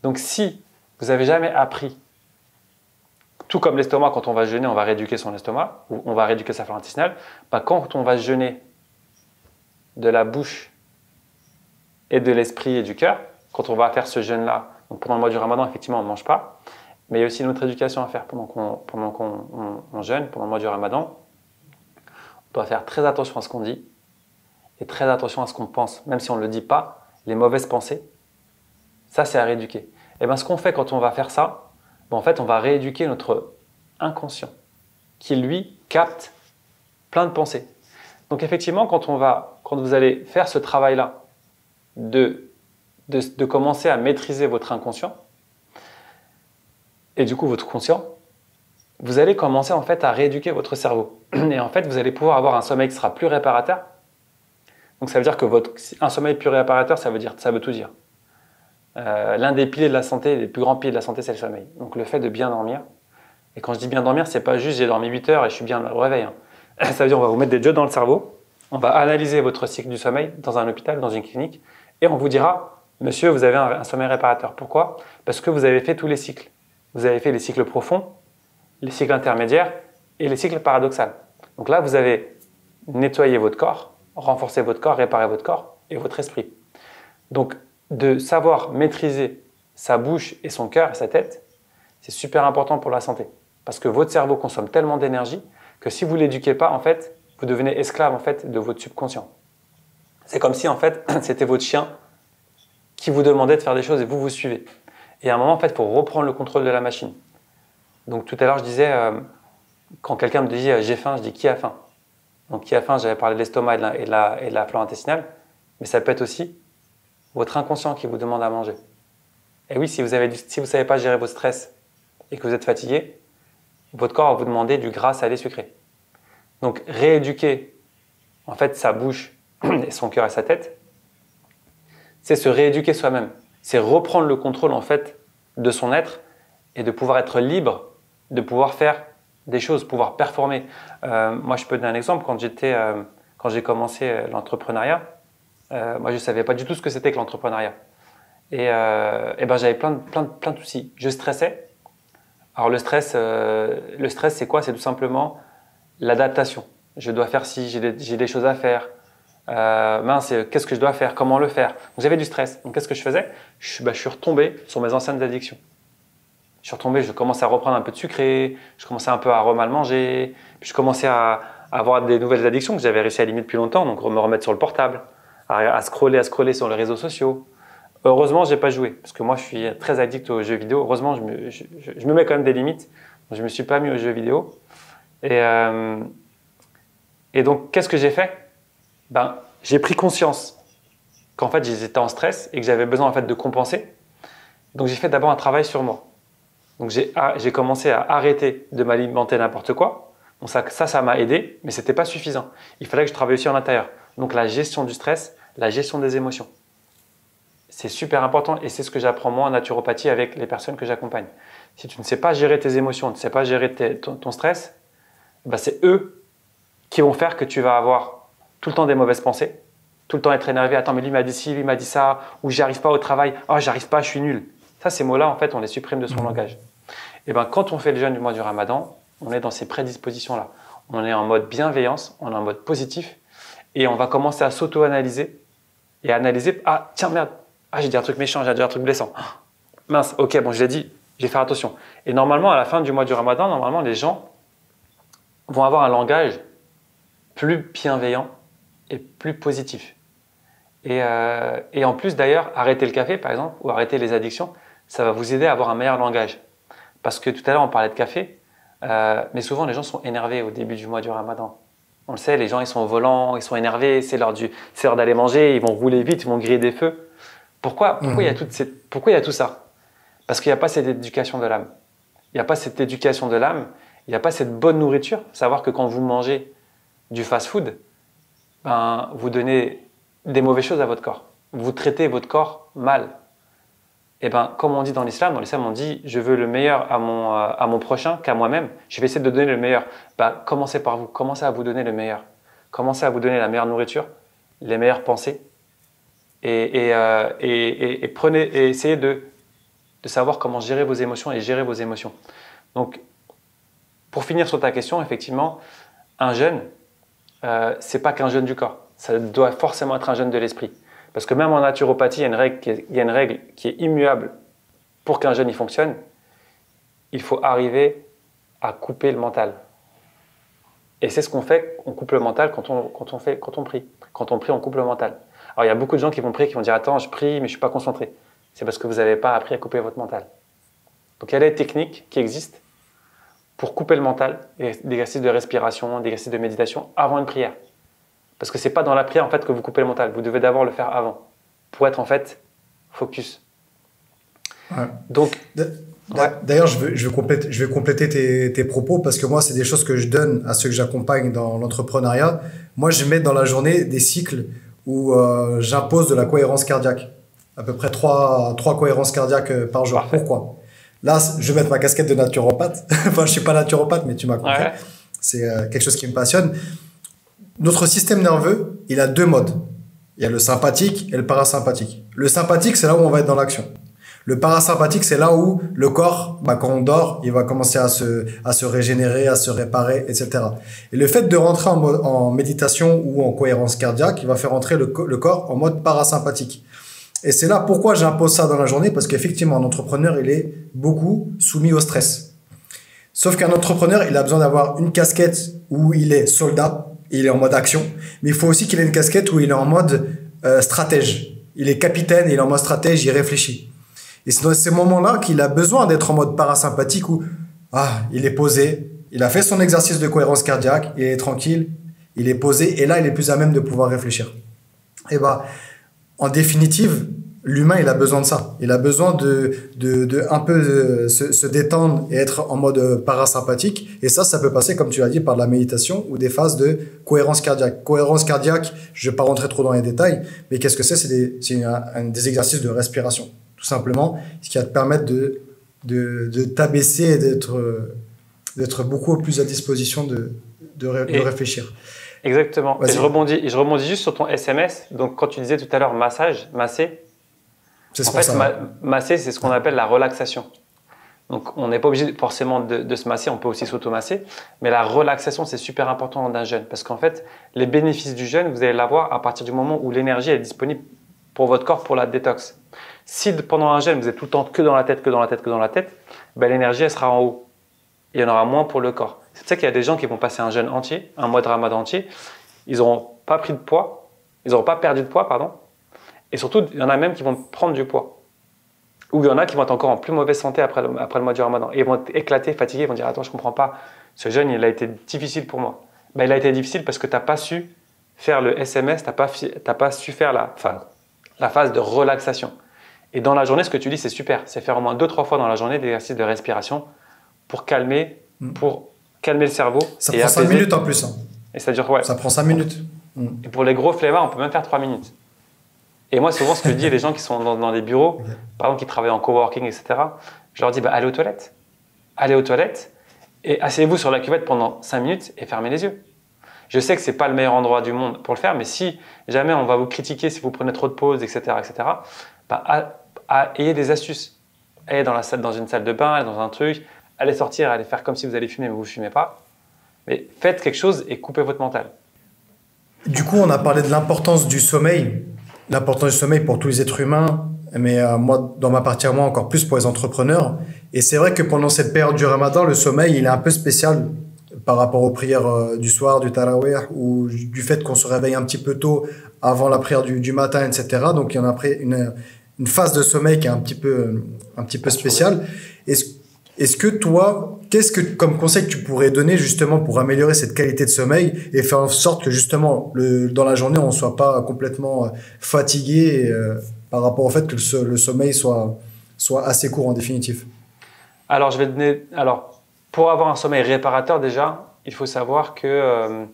Speaker 1: Donc, si vous n'avez jamais appris, tout comme l'estomac, quand on va jeûner, on va rééduquer son estomac, ou on va rééduquer sa flore intestinale, quand on va jeûner de la bouche et de l'esprit et du cœur, quand on va faire ce jeûne-là, donc pendant le mois du Ramadan, effectivement, on ne mange pas, mais il y a aussi une autre éducation à faire pendant qu'on jeûne, pendant le mois du Ramadan. On doit faire très attention à ce qu'on dit et très attention à ce qu'on pense, même si on ne le dit pas, les mauvaises pensées, ça c'est à rééduquer. Et bien ce qu'on fait quand on va faire ça, en fait on va rééduquer notre inconscient qui lui capte plein de pensées. Donc effectivement quand vous allez faire ce travail-là de commencer à maîtriser votre inconscient et du coup votre conscient, vous allez commencer en fait à rééduquer votre cerveau. Et en fait, vous allez pouvoir avoir un sommeil qui sera plus réparateur. Donc ça veut dire que un sommeil plus réparateur, ça veut tout dire. L'un des piliers de la santé, les plus grands piliers de la santé, c'est le sommeil. Donc le fait de bien dormir. Et quand je dis bien dormir, c'est pas juste j'ai dormi 8 heures et je suis bien au réveil. Ça veut dire on va vous mettre des jeux dans le cerveau, on va analyser votre cycle du sommeil dans un hôpital, dans une clinique, et on vous dira, monsieur, vous avez un sommeil réparateur. Pourquoi? Parce que vous avez fait tous les cycles. Vous avez fait les cycles profonds, les cycles intermédiaires et les cycles paradoxaux. Donc là, vous avez nettoyé votre corps, renforcé votre corps, réparé votre corps et votre esprit. Donc, de savoir maîtriser sa bouche et son cœur et sa tête, c'est super important pour la santé. Parce que votre cerveau consomme tellement d'énergie que si vous ne l'éduquez pas, en fait, vous devenez esclave en fait, de votre subconscient. C'est comme si en fait, c'était votre chien qui vous demandait de faire des choses et vous suivez. Et à un moment, en fait, il faut reprendre le contrôle de la machine. Donc tout à l'heure, je disais, quand quelqu'un me dit j'ai faim, je dis qui a faim? Donc qui a faim, j'avais parlé de l'estomac et de la flore intestinale, mais ça peut être aussi votre inconscient qui vous demande à manger. Et oui, si vous ne savez pas gérer votre stress et que vous êtes fatigué, votre corps va vous demander du gras salé sucré. Donc rééduquer en fait sa bouche et son cœur et sa tête, c'est se rééduquer soi-même. C'est reprendre le contrôle en fait de son être et de pouvoir être libre, de pouvoir faire des choses, pouvoir performer. Moi, je peux donner un exemple. Quand j'ai commencé l'entrepreneuriat, moi, je ne savais pas du tout ce que c'était que l'entrepreneuriat. Et ben, j'avais plein de soucis. Je stressais. Alors le stress, c'est quoi? C'est tout simplement l'adaptation. Je dois faire ci, j'ai des choses à faire. Mince, qu'est-ce que je dois faire? Comment le faire? Donc j'avais du stress. Donc qu'est-ce que je faisais? Je suis retombé sur mes anciennes addictions. Je suis retombé, je commençais à reprendre un peu de sucré, je commençais un peu à mal manger, puis je commençais à avoir des nouvelles addictions que j'avais réussi à éliminer depuis longtemps, donc me remettre sur le portable, à scroller sur les réseaux sociaux. Heureusement, je n'ai pas joué, parce que moi, je suis très addict aux jeux vidéo. Heureusement, je me mets quand même des limites. Donc, je ne me suis pas mis aux jeux vidéo. Et donc, qu'est-ce que j'ai fait? J'ai pris conscience qu'en fait, j'étais en stress et que j'avais besoin en fait, de compenser. Donc, j'ai fait d'abord un travail sur moi. Donc, j'ai commencé à arrêter de m'alimenter n'importe quoi. Donc, ça m'a aidé, mais ce n'était pas suffisant. Il fallait que je travaille aussi en intérieur. Donc, la gestion du stress, la gestion des émotions. C'est super important et c'est ce que j'apprends moi en naturopathie avec les personnes que j'accompagne. Si tu ne sais pas gérer tes émotions, tu ne sais pas gérer ton stress, c'est eux qui vont faire que tu vas avoir tout le temps des mauvaises pensées, tout le temps être énervé. Attends, mais lui m'a dit ci, lui m'a dit ça, ou j'y arrive pas au travail, j'arrive pas, je suis nul. Ça, ces mots-là, en fait, on les supprime de son langage. Et quand on fait le jeûne du mois du Ramadan, on est dans ces prédispositions-là. On est en mode bienveillance, on est en mode positif, et on va commencer à s'auto-analyser et à analyser. Ah, tiens, merde. J'ai dit un truc méchant, j'ai dit un truc blessant. Mince, ok, bon, je l'ai dit, je vais faire attention. Et normalement, à la fin du mois du Ramadan, normalement, les gens vont avoir un langage plus bienveillant et plus positif. Et en plus, d'ailleurs, arrêter le café, par exemple, ou arrêter les addictions, ça va vous aider à avoir un meilleur langage. Parce que tout à l'heure, on parlait de café, mais souvent, les gens sont énervés au début du mois du Ramadan. On le sait, les gens, ils sont au volant, ils sont énervés, c'est l'heure d'aller manger, ils vont rouler vite, ils vont griller des feux. Pourquoi il y a tout ça? Parce qu'il n'y a pas cette éducation de l'âme. Il n'y a pas cette éducation de l'âme, il n'y a pas cette bonne nourriture. Savoir que quand vous mangez du fast-food, ben, vous donnez des mauvaises choses à votre corps. Vous traitez votre corps mal. Et ben, comme on dit dans l'islam on dit je veux le meilleur à mon prochain qu'à moi-même. Je vais essayer de donner le meilleur. Ben, commencez par vous. Commencez à vous donner le meilleur. Commencez à vous donner la meilleure nourriture, les meilleures pensées. Et essayez de savoir comment gérer vos émotions et gérer vos émotions. Donc, pour finir sur ta question, effectivement, un jeûne, c'est pas qu'un jeûne du corps. Ça doit forcément être un jeûne de l'esprit. Parce que même en naturopathie, il y a une règle qui est immuable pour qu'un jeûne y fonctionne. Il faut arriver à couper le mental. Et c'est ce qu'on fait, on coupe le mental quand on prie. Quand on prie, on coupe le mental. Alors il y a beaucoup de gens qui vont prier, qui vont dire « Attends, je prie, mais je ne suis pas concentré ». C'est parce que vous n'avez pas appris à couper votre mental. Donc il y a des techniques qui existent pour couper le mental, des exercices de respiration, des exercices de méditation avant une prière. Parce que ce n'est pas dans la prière en fait, que vous coupez le mental. Vous devez d'abord le faire avant pour être en fait focus.
Speaker 2: Ouais.
Speaker 1: Donc,
Speaker 2: d'ailleurs, je vais compléter tes propos parce que moi, c'est des choses que je donne à ceux que j'accompagne dans l'entrepreneuriat. Moi, je mets dans la journée des cycles où j'impose de la cohérence cardiaque. À peu près 3 cohérences cardiaques par jour.
Speaker 1: Parfait.
Speaker 2: Pourquoi? Là, je vais mettre ma casquette de naturopathe. Enfin, je suis pas naturopathe, mais tu m'as compris.
Speaker 1: Ouais.
Speaker 2: C'est quelque chose qui me passionne. Notre système nerveux, il a 2 modes. Il y a le sympathique et le parasympathique. Le sympathique, c'est là où on va être dans l'action. Le parasympathique, c'est là où le corps, quand on dort, il va commencer à se régénérer, à se réparer, etc. Et le fait de rentrer en méditation ou en cohérence cardiaque, il va faire entrer le corps en mode parasympathique. Et c'est là pourquoi j'impose ça dans la journée, parce qu'effectivement, un entrepreneur, il est beaucoup soumis au stress. Sauf qu'un entrepreneur, il a besoin d'avoir une casquette où il est soldat, il est en mode action, mais il faut aussi qu'il ait une casquette où il est en mode stratège. Il est capitaine, il est en mode stratège, il réfléchit. Et c'est dans ces moments-là qu'il a besoin d'être en mode parasympathique où il est posé, il a fait son exercice de cohérence cardiaque, il est tranquille, il est posé, et là, il est plus à même de pouvoir réfléchir. Et en définitive, l'humain, il a besoin de ça. Il a besoin de un peu se détendre et être en mode parasympathique. Et ça peut passer, comme tu l'as dit, par de la méditation ou des phases de cohérence cardiaque. Cohérence cardiaque, je ne vais pas rentrer trop dans les détails, mais qu'est-ce que c'est? C'est des exercices de respiration, tout simplement, ce qui va te permettre de t'abaisser et d'être beaucoup plus à disposition de réfléchir.
Speaker 1: Exactement. Et je rebondis juste sur ton SMS. Donc, quand tu disais tout à l'heure masser, masser, c'est ce qu'on appelle la relaxation. Donc, on n'est pas obligé forcément de se masser, on peut aussi s'automasser. Mais la relaxation, c'est super important d'un jeûne. Parce qu'en fait, les bénéfices du jeûne, vous allez l'avoir à partir du moment où l'énergie est disponible pour votre corps pour la détox. Si pendant un jeûne, vous êtes tout le temps que dans la tête, l'énergie, elle sera en haut. Et il y en aura moins pour le corps. C'est pour ça qu'il y a des gens qui vont passer un jeûne entier, un mois de ramadan entier. Ils n'auront pas pris de poids, ils n'auront pas perdu de poids, pardon. Et surtout, il y en a même qui vont prendre du poids. Ou il y en a qui vont être encore en plus mauvaise santé après le mois du ramadan. Et ils vont être éclatés, fatigués, ils vont dire « Attends, je ne comprends pas, ce jeûne, il a été difficile pour moi. » Il a été difficile parce que tu n'as pas su faire le SMS, tu n'as pas su faire la phase de relaxation. Et dans la journée, ce que tu dis, c'est super. C'est faire au moins 2-3 fois dans la journée des exercices de respiration pour calmer le cerveau.
Speaker 2: Ça prend 5 minutes en plus.
Speaker 1: Et ça dure, ouais.
Speaker 2: Ça prend 5 minutes.
Speaker 1: Et pour les gros flemmards, on peut même faire 3 minutes. Et moi, souvent, ce que je dis à les gens qui sont dans des bureaux, okay, par exemple, qui travaillent en coworking, etc., je leur dis, allez aux toilettes. Allez aux toilettes et asseyez-vous sur la cuvette pendant 5 minutes et fermez les yeux. Je sais que ce n'est pas le meilleur endroit du monde pour le faire, mais si jamais on va vous critiquer si vous prenez trop de pauses, etc., ayez des astuces. Allez dans une salle de bain, allez dans un truc, allez sortir, allez faire comme si vous allez fumer, mais vous ne fumez pas. Mais faites quelque chose et coupez votre mental.
Speaker 2: Du coup, on a parlé de l'importance du sommeil pour tous les êtres humains, mais moi, dans ma partie à moi, encore plus pour les entrepreneurs. Et c'est vrai que pendant cette période du Ramadan, le sommeil, il est un peu spécial par rapport aux prières du soir, du tarawih, ou du fait qu'on se réveille un petit peu tôt avant la prière du matin, etc. Donc, il y en a après une phase de sommeil qui est un petit peu spéciale. Est-ce que toi, qu'est-ce que comme conseil que tu pourrais donner justement pour améliorer cette qualité de sommeil et faire en sorte que justement dans la journée on soit pas complètement fatigué par rapport au fait que le sommeil soit assez court en définitive?
Speaker 1: Alors pour avoir un sommeil réparateur déjà, il faut savoir que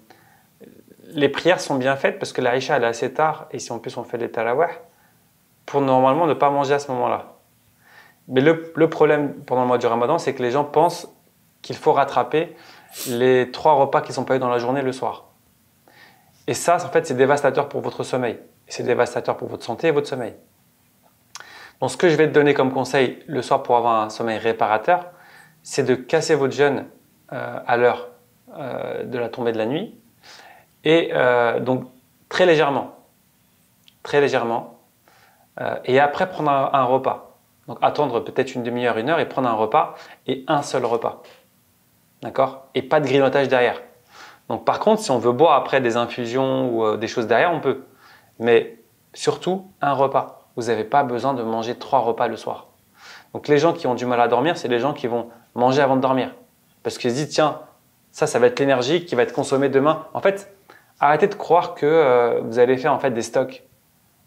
Speaker 1: les prières sont bien faites parce que la Isha elle est assez tard et si en plus on fait les tarawih, pour normalement ne pas manger à ce moment-là. Mais le problème pendant le mois du Ramadan, c'est que les gens pensent qu'il faut rattraper les 3 repas qui ne sont pas eu dans la journée le soir. Et ça, en fait, c'est dévastateur pour votre sommeil. Et c'est dévastateur pour votre santé et votre sommeil. Donc, ce que je vais te donner comme conseil le soir pour avoir un sommeil réparateur, c'est de casser votre jeûne à l'heure de la tombée de la nuit. Et donc, très légèrement. Très légèrement. Et après, prendre un repas. Donc, attendre peut-être une demi-heure, 1 heure et prendre un repas et un seul repas. D'accord? Et pas de grignotage derrière. Donc, par contre, si on veut boire après des infusions ou des choses derrière, on peut. Mais surtout, un repas. Vous n'avez pas besoin de manger 3 repas le soir. Donc, les gens qui ont du mal à dormir, c'est les gens qui vont manger avant de dormir. Parce qu'ils se disent, tiens, ça va être l'énergie qui va être consommée demain. En fait, arrêtez de croire que vous allez faire en fait des stocks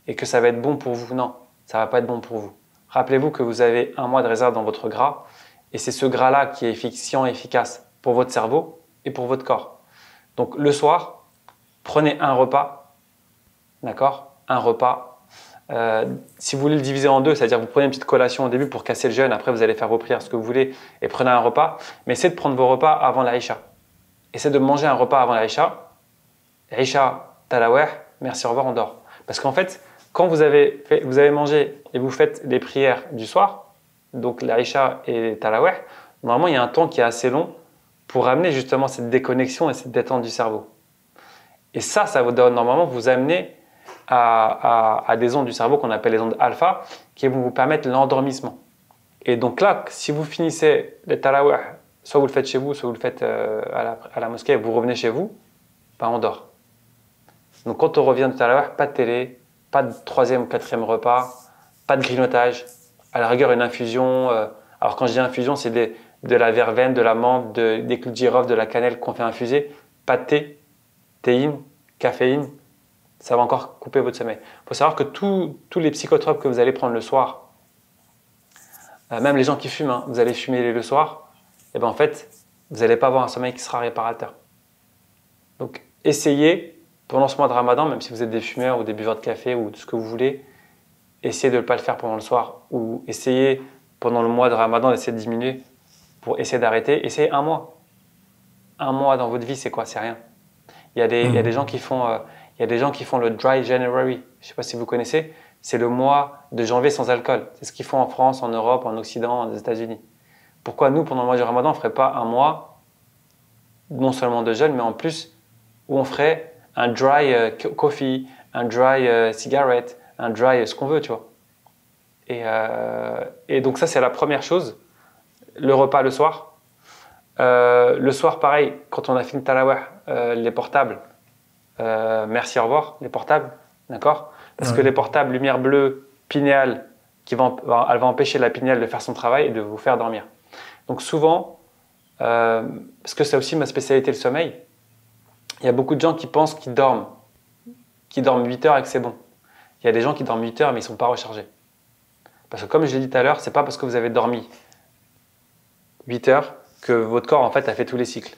Speaker 1: et que ça va être bon pour vous. Non, ça ne va pas être bon pour vous. Rappelez-vous que vous avez 1 mois de réserve dans votre gras et c'est ce gras-là qui est efficient et efficace pour votre cerveau et pour votre corps. Donc le soir, prenez un repas, d'accord? Un repas. Si vous voulez le diviser en 2, c'est-à-dire vous prenez une petite collation au début pour casser le jeûne, après vous allez faire vos prières, ce que vous voulez, et prenez un repas. Mais essayez de prendre vos repas avant la Isha. Essayez de manger un repas avant la Isha. Isha, tarawih, merci, au revoir, on dort. Parce qu'en fait, quand vous avez mangé et vous faites les prières du soir, donc la Isha et tarawih, normalement il y a un temps qui est assez long pour amener justement cette déconnexion et cette détente du cerveau. Et ça vous doit normalement vous amener à des ondes du cerveau qu'on appelle les ondes alpha qui vont vous permettre l'endormissement. Et donc là, si vous finissez les tarawih, soit vous le faites chez vous, soit vous le faites à la mosquée et vous revenez chez vous, on dort. Donc quand on revient de tarawih, pas de télé, pas de 3e ou 4e repas, pas de grignotage, à la rigueur une infusion. Alors quand je dis infusion, c'est de la verveine, de la menthe, des clous de girofle, de la cannelle qu'on fait infuser. Pas de thé, théine, caféine, ça va encore couper votre sommeil. Il faut savoir que tous les psychotropes que vous allez prendre le soir, même les gens qui fument, vous allez fumer le soir, et en fait, vous n'allez pas avoir un sommeil qui sera réparateur. Donc essayez, pendant ce mois de Ramadan, même si vous êtes des fumeurs ou des buveurs de café ou de ce que vous voulez, essayez de ne pas le faire pendant le soir ou essayez pendant le mois de Ramadan d'essayer de diminuer pour essayer d'arrêter. Essayez 1 mois. 1 mois dans votre vie, c'est quoi? C'est rien. Il y a des gens qui font le Dry January. Je ne sais pas si vous connaissez. C'est le mois de janvier sans alcool. C'est ce qu'ils font en France, en Europe, en Occident, aux États-Unis. Pourquoi nous, pendant le mois du Ramadan, on ne ferait pas 1 mois non seulement de jeûne, mais en plus où on ferait un dry coffee, un dry cigarette, un dry ce qu'on veut, tu vois. Et donc ça, c'est la première chose. Le repas le soir. Le soir, pareil, quand on a fini tarawih, les portables, merci, au revoir, les portables, d'accord? Parce que les portables, lumière bleue, pinéale, elle va empêcher la pinéale de faire son travail et de vous faire dormir. Donc souvent, parce que c'est aussi ma spécialité, le sommeil, il y a beaucoup de gens qui pensent qu'ils dorment 8 heures et que c'est bon. Il y a des gens qui dorment 8 heures mais ils ne sont pas rechargés. Parce que comme je l'ai dit tout à l'heure, ce n'est pas parce que vous avez dormi 8 heures que votre corps en fait a fait tous les cycles.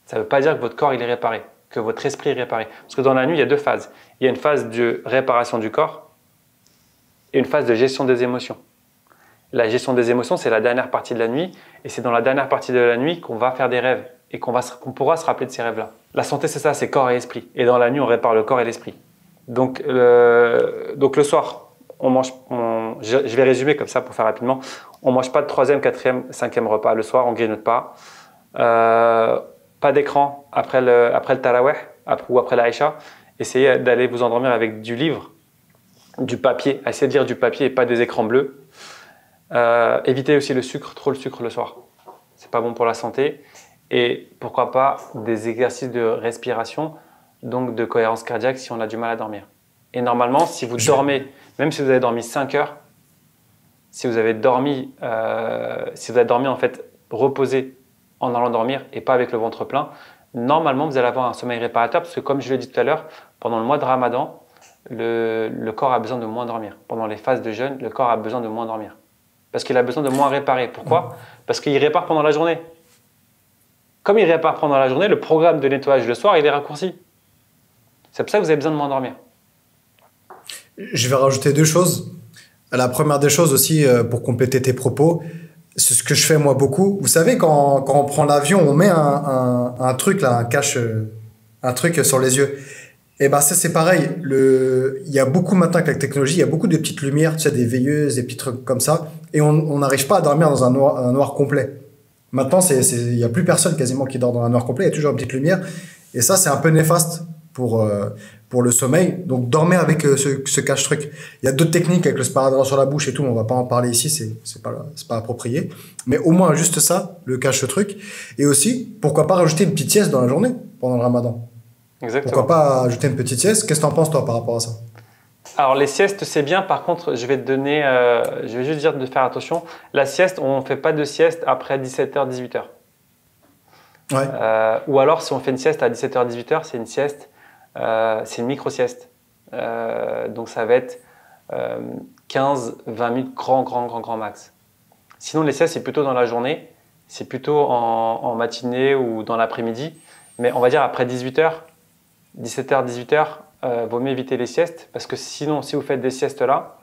Speaker 1: Ça ne veut pas dire que votre corps il est réparé, que votre esprit est réparé. Parce que dans la nuit, il y a 2 phases. Il y a une phase de réparation du corps et une phase de gestion des émotions. La gestion des émotions, c'est la dernière partie de la nuit et c'est dans la dernière partie de la nuit qu'on va faire des rêves et qu'on pourra se rappeler de ces rêves-là. La santé, c'est ça, c'est corps et esprit. Et dans la nuit, on répare le corps et l'esprit. Donc le soir, on mange, je vais résumer comme ça pour faire rapidement. On ne mange pas de 3e, 4e, 5e repas le soir, on ne grignote pas. Pas d'écran après le tarawih ou après la Isha. Essayez d'aller vous endormir avec du livre, du papier. Essayez de lire du papier et pas des écrans bleus. Évitez aussi le sucre, trop le sucre le soir. C'est pas bon pour la santé. Et pourquoi pas des exercices de respiration, donc de cohérence cardiaque si on a du mal à dormir. Et normalement, si vous dormez, même si vous avez dormi 5 heures, si vous avez dormi en fait reposé en allant dormir et pas avec le ventre plein, normalement vous allez avoir un sommeil réparateur parce que comme je l'ai dit tout à l'heure, pendant le mois de Ramadan, le corps a besoin de moins dormir. Pendant les phases de jeûne, le corps a besoin de moins dormir. Parce qu'il a besoin de moins réparer. Pourquoi? Parce qu'il répare pendant la journée. Comme il répare pendant la journée, le programme de nettoyage le soir, il est raccourci. C'est pour ça que vous avez besoin de m'endormir.
Speaker 2: Je vais rajouter deux choses. La première des choses aussi, pour compléter tes propos, c'est ce que je fais moi beaucoup. Vous savez, quand on prend l'avion, on met un truc là, un truc sur les yeux. Et ben ça c'est pareil. Il y a beaucoup maintenant avec la technologie, il y a beaucoup de petites lumières, tu sais, des veilleuses, des petits trucs comme ça, et on n'arrive pas à dormir dans un noir complet. Maintenant, il y a plus personne quasiment qui dort dans un noir complet. Il y a toujours une petite lumière, et ça c'est un peu néfaste pour le sommeil. Donc dormez avec ce cache-truc. Il y a d'autres techniques avec le sparadrap sur la bouche et tout, mais on va pas en parler ici, c'est pas approprié. Mais au moins juste ça, le cache-truc. Et aussi, pourquoi pas rajouter une petite sieste dans la journée pendant le Ramadan.
Speaker 1: Exactement.
Speaker 2: Pourquoi pas ajouter une petite sieste? Qu'est-ce que t'en penses toi par rapport à ça?
Speaker 1: Alors les siestes c'est bien, par contre je vais te donner, je vais juste dire de faire attention. La sieste, on ne fait pas de sieste après 17h, 18h.
Speaker 2: Ouais.
Speaker 1: Ou alors si on fait une sieste à 17h, 18h, c'est une sieste, c'est une micro-sieste. Donc ça va être 15-20 minutes grand max. Sinon les siestes c'est plutôt dans la journée, c'est plutôt en matinée ou dans l'après-midi. Mais on va dire après 18h, 17h, 18h, vaut mieux éviter les siestes parce que sinon, si vous faites des siestes là,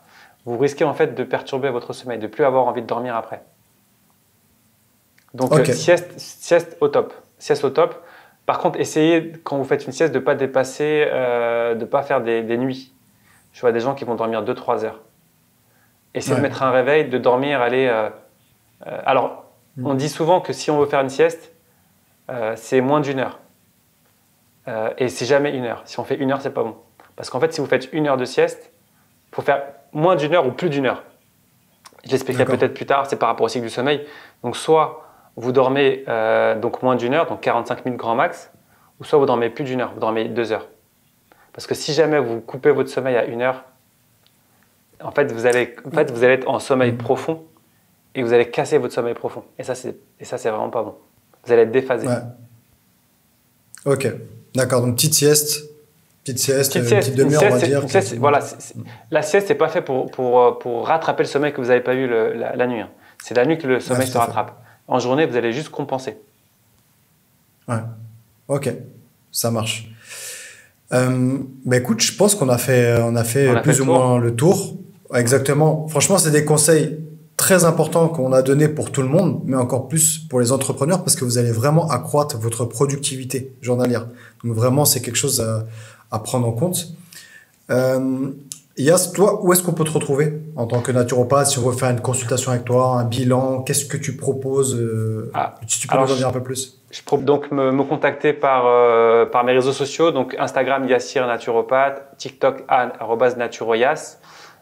Speaker 1: vous risquez en fait de perturber votre sommeil, de ne plus avoir envie de dormir après. Donc
Speaker 2: Okay.
Speaker 1: Sieste au top. Sieste au top. Par contre, essayez quand vous faites une sieste de ne pas dépasser, de ne pas faire des nuits. Je vois des gens qui vont dormir 2-3 heures. Essayez de mettre un réveil, de dormir, alors, on dit souvent que si on veut faire une sieste, c'est moins d'1 heure. Et c'est jamais 1 heure. Si on fait 1 heure, c'est pas bon. Parce qu'en fait, si vous faites 1 heure de sieste, il faut faire moins d'1 heure ou plus d'1 heure. Je l'expliquerai peut-être plus tard, c'est par rapport au cycle du sommeil. Donc, soit vous dormez donc moins d'1 heure, donc 45 minutes grand max, ou soit vous dormez plus d'1 heure, vous dormez 2 heures. Parce que si jamais vous coupez votre sommeil à 1 heure, en fait, vous allez être en sommeil profond et vous allez casser votre sommeil profond. Et ça, c'est vraiment pas bon. Vous allez être déphasé.
Speaker 2: Ouais. Ok. D'accord, donc petite sieste, une petite demi-heure, on va dire.
Speaker 1: Voilà, la sieste, c'est pas fait pour rattraper le sommeil que vous n'avez pas eu la nuit. Hein. C'est la nuit que le sommeil se rattrape. En journée, vous allez juste compenser.
Speaker 2: Ouais. Ok, ça marche. Bah écoute, je pense qu'on a fait plus ou moins le tour. Exactement. Franchement, c'est des conseils très importants qu'on a donnés pour tout le monde, mais encore plus pour les entrepreneurs parce que vous allez vraiment accroître votre productivité journalière. Donc vraiment, c'est quelque chose à prendre en compte. Yas, toi, où est-ce qu'on peut te retrouver en tant que naturopathe si on veut faire une consultation avec toi, un bilan? Qu'est-ce que tu proposes si tu peux nous en dire un peu plus.
Speaker 1: Je propose donc me contacter par mes réseaux sociaux, donc Instagram Yassir Naturopathe, TikTok @naturoyas,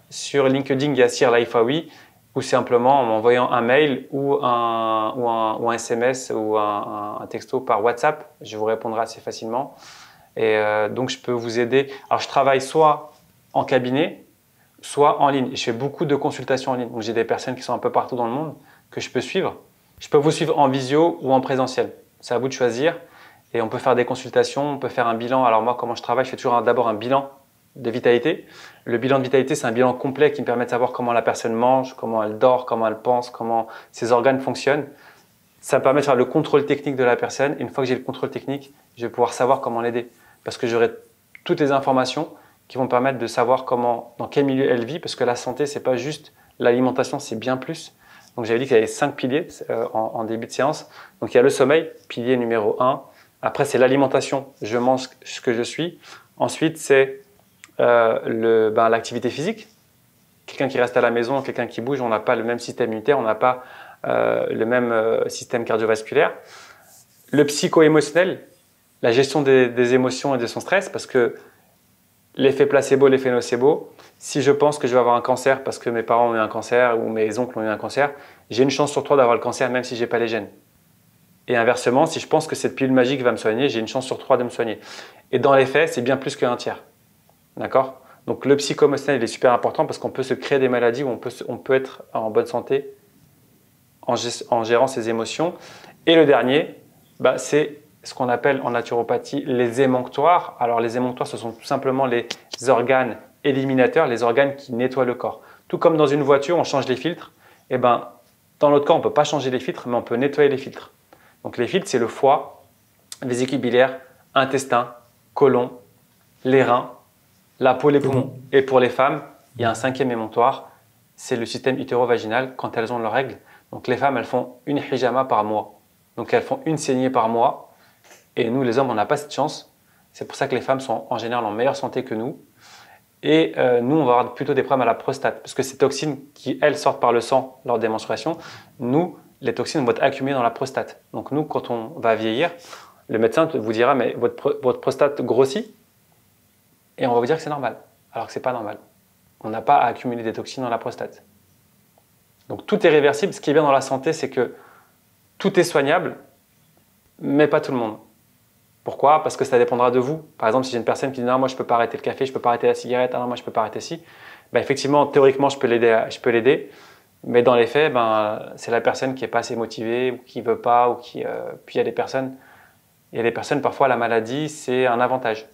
Speaker 1: sur LinkedIn Yassir Laifaoui, ou simplement en m'envoyant un mail ou un SMS ou un texto par WhatsApp. Je vous répondrai assez facilement. Et donc, je peux vous aider. Alors, je travaille soit en cabinet, soit en ligne. Je fais beaucoup de consultations en ligne. Donc, j'ai des personnes qui sont un peu partout dans le monde que je peux suivre. Je peux vous suivre en visio ou en présentiel. C'est à vous de choisir. Et on peut faire des consultations, on peut faire un bilan. Alors moi, comment je travaille, je fais toujours d'abord un bilan de vitalité. Le bilan de vitalité, c'est un bilan complet qui me permet de savoir comment la personne mange, comment elle dort, comment elle pense, comment ses organes fonctionnent. Ça me permet de faire le contrôle technique de la personne. Une fois que j'ai le contrôle technique, je vais pouvoir savoir comment l'aider. Parce que j'aurai toutes les informations qui vont me permettre de savoir dans quel milieu elle vit. Parce que la santé, c'est pas juste l'alimentation, c'est bien plus. Donc j'avais dit qu'il y avait 5 piliers en début de séance. Donc il y a le sommeil, pilier numéro 1. Après, c'est l'alimentation, je mange ce que je suis. Ensuite, c'est l'activité physique. Quelqu'un qui reste à la maison, quelqu'un qui bouge, on n'a pas le même système immunitaire, on n'a pas le même système cardiovasculaire. Le psycho-émotionnel, la gestion des émotions et de son stress, parce que l'effet placebo, l'effet nocebo, si je pense que je vais avoir un cancer parce que mes parents ont eu un cancer ou mes oncles ont eu un cancer, j'ai une chance sur 3 d'avoir le cancer même si je n'ai pas les gènes. Et inversement, si je pense que cette pilule magique va me soigner, j'ai une chance sur 3 de me soigner. Et dans les faits, c'est bien plus qu'un tiers. D'accord ? Donc le psycho-émotionnel, il est super important parce qu'on peut se créer des maladies où on peut être en bonne santé en gérant ses émotions. Et le dernier, c'est ce qu'on appelle en naturopathie les émonctoires. Alors les émonctoires, ce sont tout simplement les organes éliminateurs, les organes qui nettoient le corps. Tout comme dans une voiture, on change les filtres. Et dans notre corps, on ne peut pas changer les filtres, mais on peut nettoyer les filtres. Donc les filtres, c'est le foie, vésicule biliaire, intestin, côlon, les reins, la peau, les poumons. Et pour les femmes, il y a un cinquième émonctoire, c'est le système utéro-vaginal quand elles ont leurs règles. Donc les femmes, elles font une hijama par mois. Donc elles font une saignée par mois. Et nous, les hommes, on n'a pas cette chance. C'est pour ça que les femmes sont en général en meilleure santé que nous. Et nous, on va avoir plutôt des problèmes à la prostate. Parce que ces toxines qui, elles, sortent par le sang lors des menstruations, nous, les toxines vont être accumulées dans la prostate. Donc nous, quand on va vieillir, le médecin vous dira, mais votre prostate grossit. Et on va vous dire que c'est normal. Alors que ce n'est pas normal. On n'a pas à accumuler des toxines dans la prostate. Donc tout est réversible. Ce qui est bien dans la santé, c'est que tout est soignable, mais pas tout le monde. Pourquoi? Parce que ça dépendra de vous. Par exemple, si j'ai une personne qui dit « Non, moi je ne peux pas arrêter le café, je ne peux pas arrêter la cigarette, ah non, moi je ne peux pas arrêter ci », ben, effectivement, théoriquement, je peux l'aider, mais dans les faits, ben, c'est la personne qui n'est pas assez motivée, ou qui ne veut pas, ou qui… puis il y a des personnes, parfois la maladie, c'est un avantage.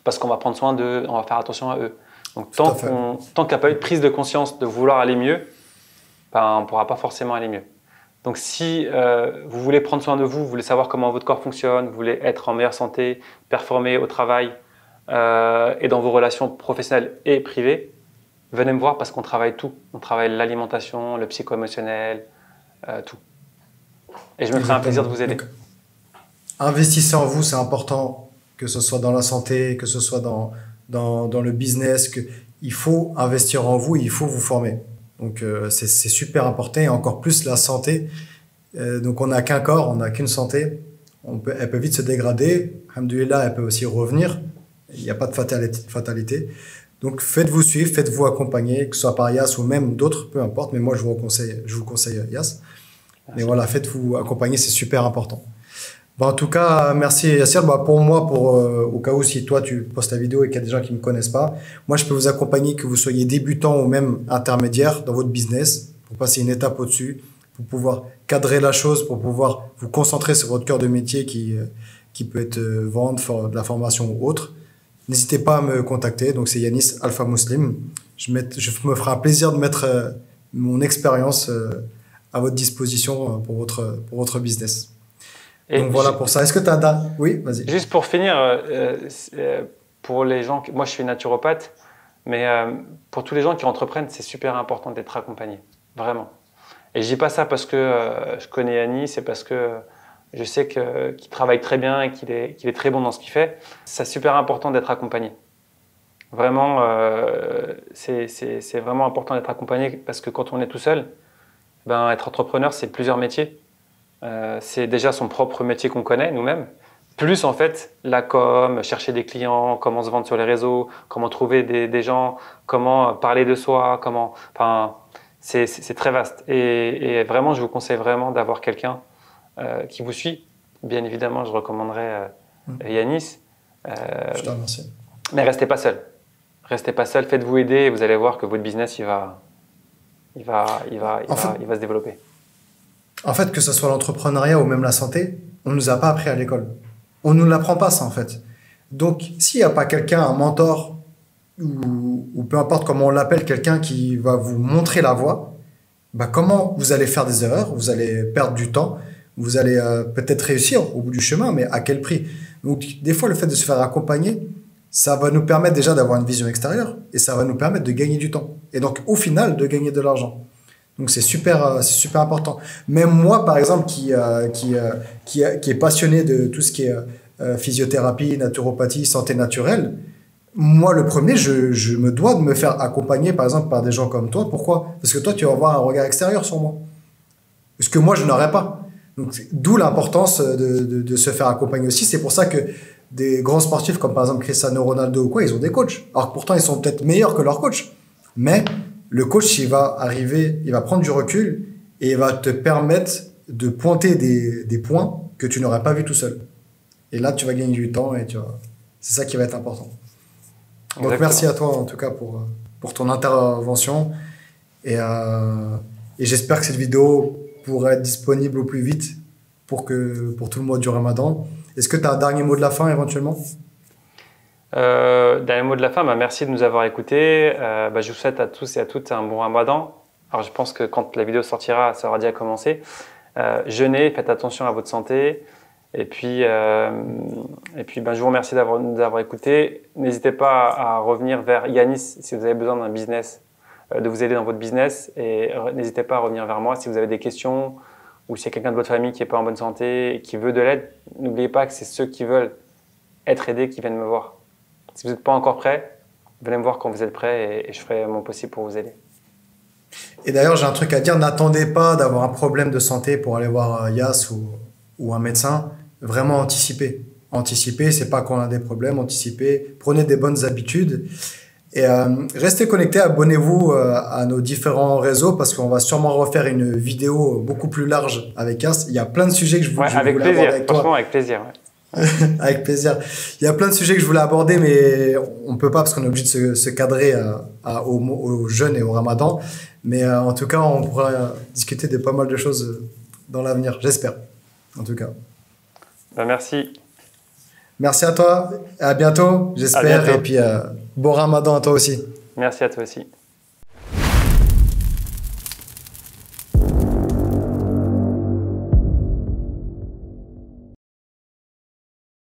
Speaker 1: Parce qu'on va prendre soin d'eux, on va faire attention à eux. Donc tant qu'il n'y a pas eu de prise de conscience de vouloir aller mieux, ben, on ne pourra pas forcément aller mieux. Donc si vous voulez prendre soin de vous, vous voulez savoir comment votre corps fonctionne, vous voulez être en meilleure santé, performer au travail et dans vos relations professionnelles et privées, venez me voir parce qu'on travaille tout. On travaille l'alimentation, le psycho-émotionnel, tout. Et je me ferai un plaisir de vous aider.
Speaker 2: Donc, investissez en vous, c'est important, que ce soit dans la santé, que ce soit dans le business. Il faut investir en vous et il faut vous former. Donc, c'est super important et encore plus la santé. Donc, on n'a qu'un corps, on n'a qu'une santé. Elle peut vite se dégrader. Alhamdoulilah, elle peut aussi revenir. Il n'y a pas de fatalité. Donc, faites-vous suivre, faites-vous accompagner, que ce soit par Yas ou même d'autres, peu importe. Mais moi, je vous conseille Yas. Mais voilà, faites-vous accompagner, c'est super important. Bon, en tout cas, merci Yassir. Pour moi, au cas où si toi tu postes la vidéo et qu'il y a des gens qui ne me connaissent pas, moi je peux vous accompagner, que vous soyez débutant ou même intermédiaire dans votre business, pour passer une étape au-dessus, pour pouvoir cadrer la chose, pour pouvoir vous concentrer sur votre cœur de métier qui peut être vendre, de la formation ou autre. N'hésitez pas à me contacter. Donc c'est Yanis Alpha Muslim. Je me ferai un plaisir de mettre mon expérience à votre disposition pour votre business. Et donc voilà pour ça. Est-ce que tu as… Oui, vas-y.
Speaker 1: Juste pour finir, pour les gens… Moi, je suis naturopathe, mais pour tous les gens qui entreprennent, c'est super important d'être accompagné. Vraiment. Et je dis pas ça parce que je connais Yannis, c'est parce que je sais qu'il travaille très bien et qu'il est très bon dans ce qu'il fait. C'est super important d'être accompagné. Vraiment, c'est vraiment important d'être accompagné parce que quand on est tout seul, ben, être entrepreneur, c'est plusieurs métiers. C'est déjà son propre métier qu'on connaît nous-mêmes, plus en fait la com, chercher des clients, comment se vendre sur les réseaux, comment trouver des gens, comment parler de soi, enfin, c'est très vaste. Et vraiment, je vous conseille vraiment d'avoir quelqu'un qui vous suit. Bien évidemment, je recommanderais Yanis.
Speaker 2: Je te remercie.
Speaker 1: Mais restez pas seul. Restez pas seul, faites-vous aider et vous allez voir que votre business il va se développer.
Speaker 2: En fait, que ce soit l'entrepreneuriat ou même la santé, on ne nous a pas appris à l'école. On ne nous l'apprend pas, ça, en fait. Donc, s'il n'y a pas quelqu'un, un mentor, ou peu importe comment on l'appelle, quelqu'un qui va vous montrer la voie, bah, comment vous allez faire des erreurs, vous allez perdre du temps, vous allez peut-être réussir au bout du chemin, mais à quel prix? Donc, des fois, le fait de se faire accompagner, ça va nous permettre déjà d'avoir une vision extérieure et ça va nous permettre de gagner du temps. Et donc, au final, de gagner de l'argent. Donc c'est super important. Même moi, par exemple, qui est passionné de tout ce qui est physiothérapie, naturopathie, santé naturelle, moi le premier, je me dois de me faire accompagner, par exemple, par des gens comme toi. Pourquoi? Parce que toi, tu vas avoir un regard extérieur sur moi. Ce que moi, je n'aurais pas. Donc d'où l'importance de se faire accompagner aussi. C'est pour ça que des grands sportifs comme par exemple Cristiano Ronaldo ou quoi, ils ont des coachs. Alors que pourtant, ils sont peut-être meilleurs que leurs coachs. Mais le coach, il va arriver, il va prendre du recul et il va te permettre de pointer des points que tu n'aurais pas vu tout seul. Et là, tu vas gagner du temps et c'est ça qui va être important. Donc, exactement. Merci à toi, en tout cas, pour ton intervention. Et j'espère que cette vidéo pourra être disponible au plus vite pour tout le mois du Ramadan. Est-ce que tu as un dernier mot de la fin, éventuellement ?
Speaker 1: Dernier mot de la fin, merci de nous avoir écoutés. Je vous souhaite à tous et à toutes un bon Ramadan. Alors je pense que quand la vidéo sortira, ça aura déjà commencé. Jeûnez, faites attention à votre santé. Ben, je vous remercie de nous avoir écoutés. N'hésitez pas à revenir vers Yanis si vous avez besoin d'un business, de vous aider dans votre business. Et n'hésitez pas à revenir vers moi si vous avez des questions ou s'il y a quelqu'un de votre famille qui n'est pas en bonne santé et qui veut de l'aide. N'oubliez pas que c'est ceux qui veulent être aidés qui viennent me voir. Si vous n'êtes pas encore prêt, venez me voir quand vous êtes prêt et je ferai mon possible pour vous aider.
Speaker 2: Et d'ailleurs, j'ai un truc à dire, n'attendez pas d'avoir un problème de santé pour aller voir Yas ou un médecin. Vraiment anticiper. Anticiper, c'est pas qu'on a des problèmes, anticiper. Prenez des bonnes habitudes. Et restez connectés, abonnez-vous à nos différents réseaux parce qu'on va sûrement refaire une vidéo beaucoup plus large avec Yas. Il y a plein de sujets que je voulais aborder avec toi.
Speaker 1: Franchement, avec plaisir. Ouais.
Speaker 2: Avec plaisir. Il y a plein de sujets que je voulais aborder, mais on peut pas parce qu'on est obligé de se cadrer au jeûne et au ramadan. Mais en tout cas, on pourra discuter de pas mal de choses dans l'avenir, j'espère. En tout cas.
Speaker 1: Ben, merci.
Speaker 2: Merci à toi. À bientôt, j'espère. Et puis, bon ramadan à toi aussi.
Speaker 1: Merci à toi aussi.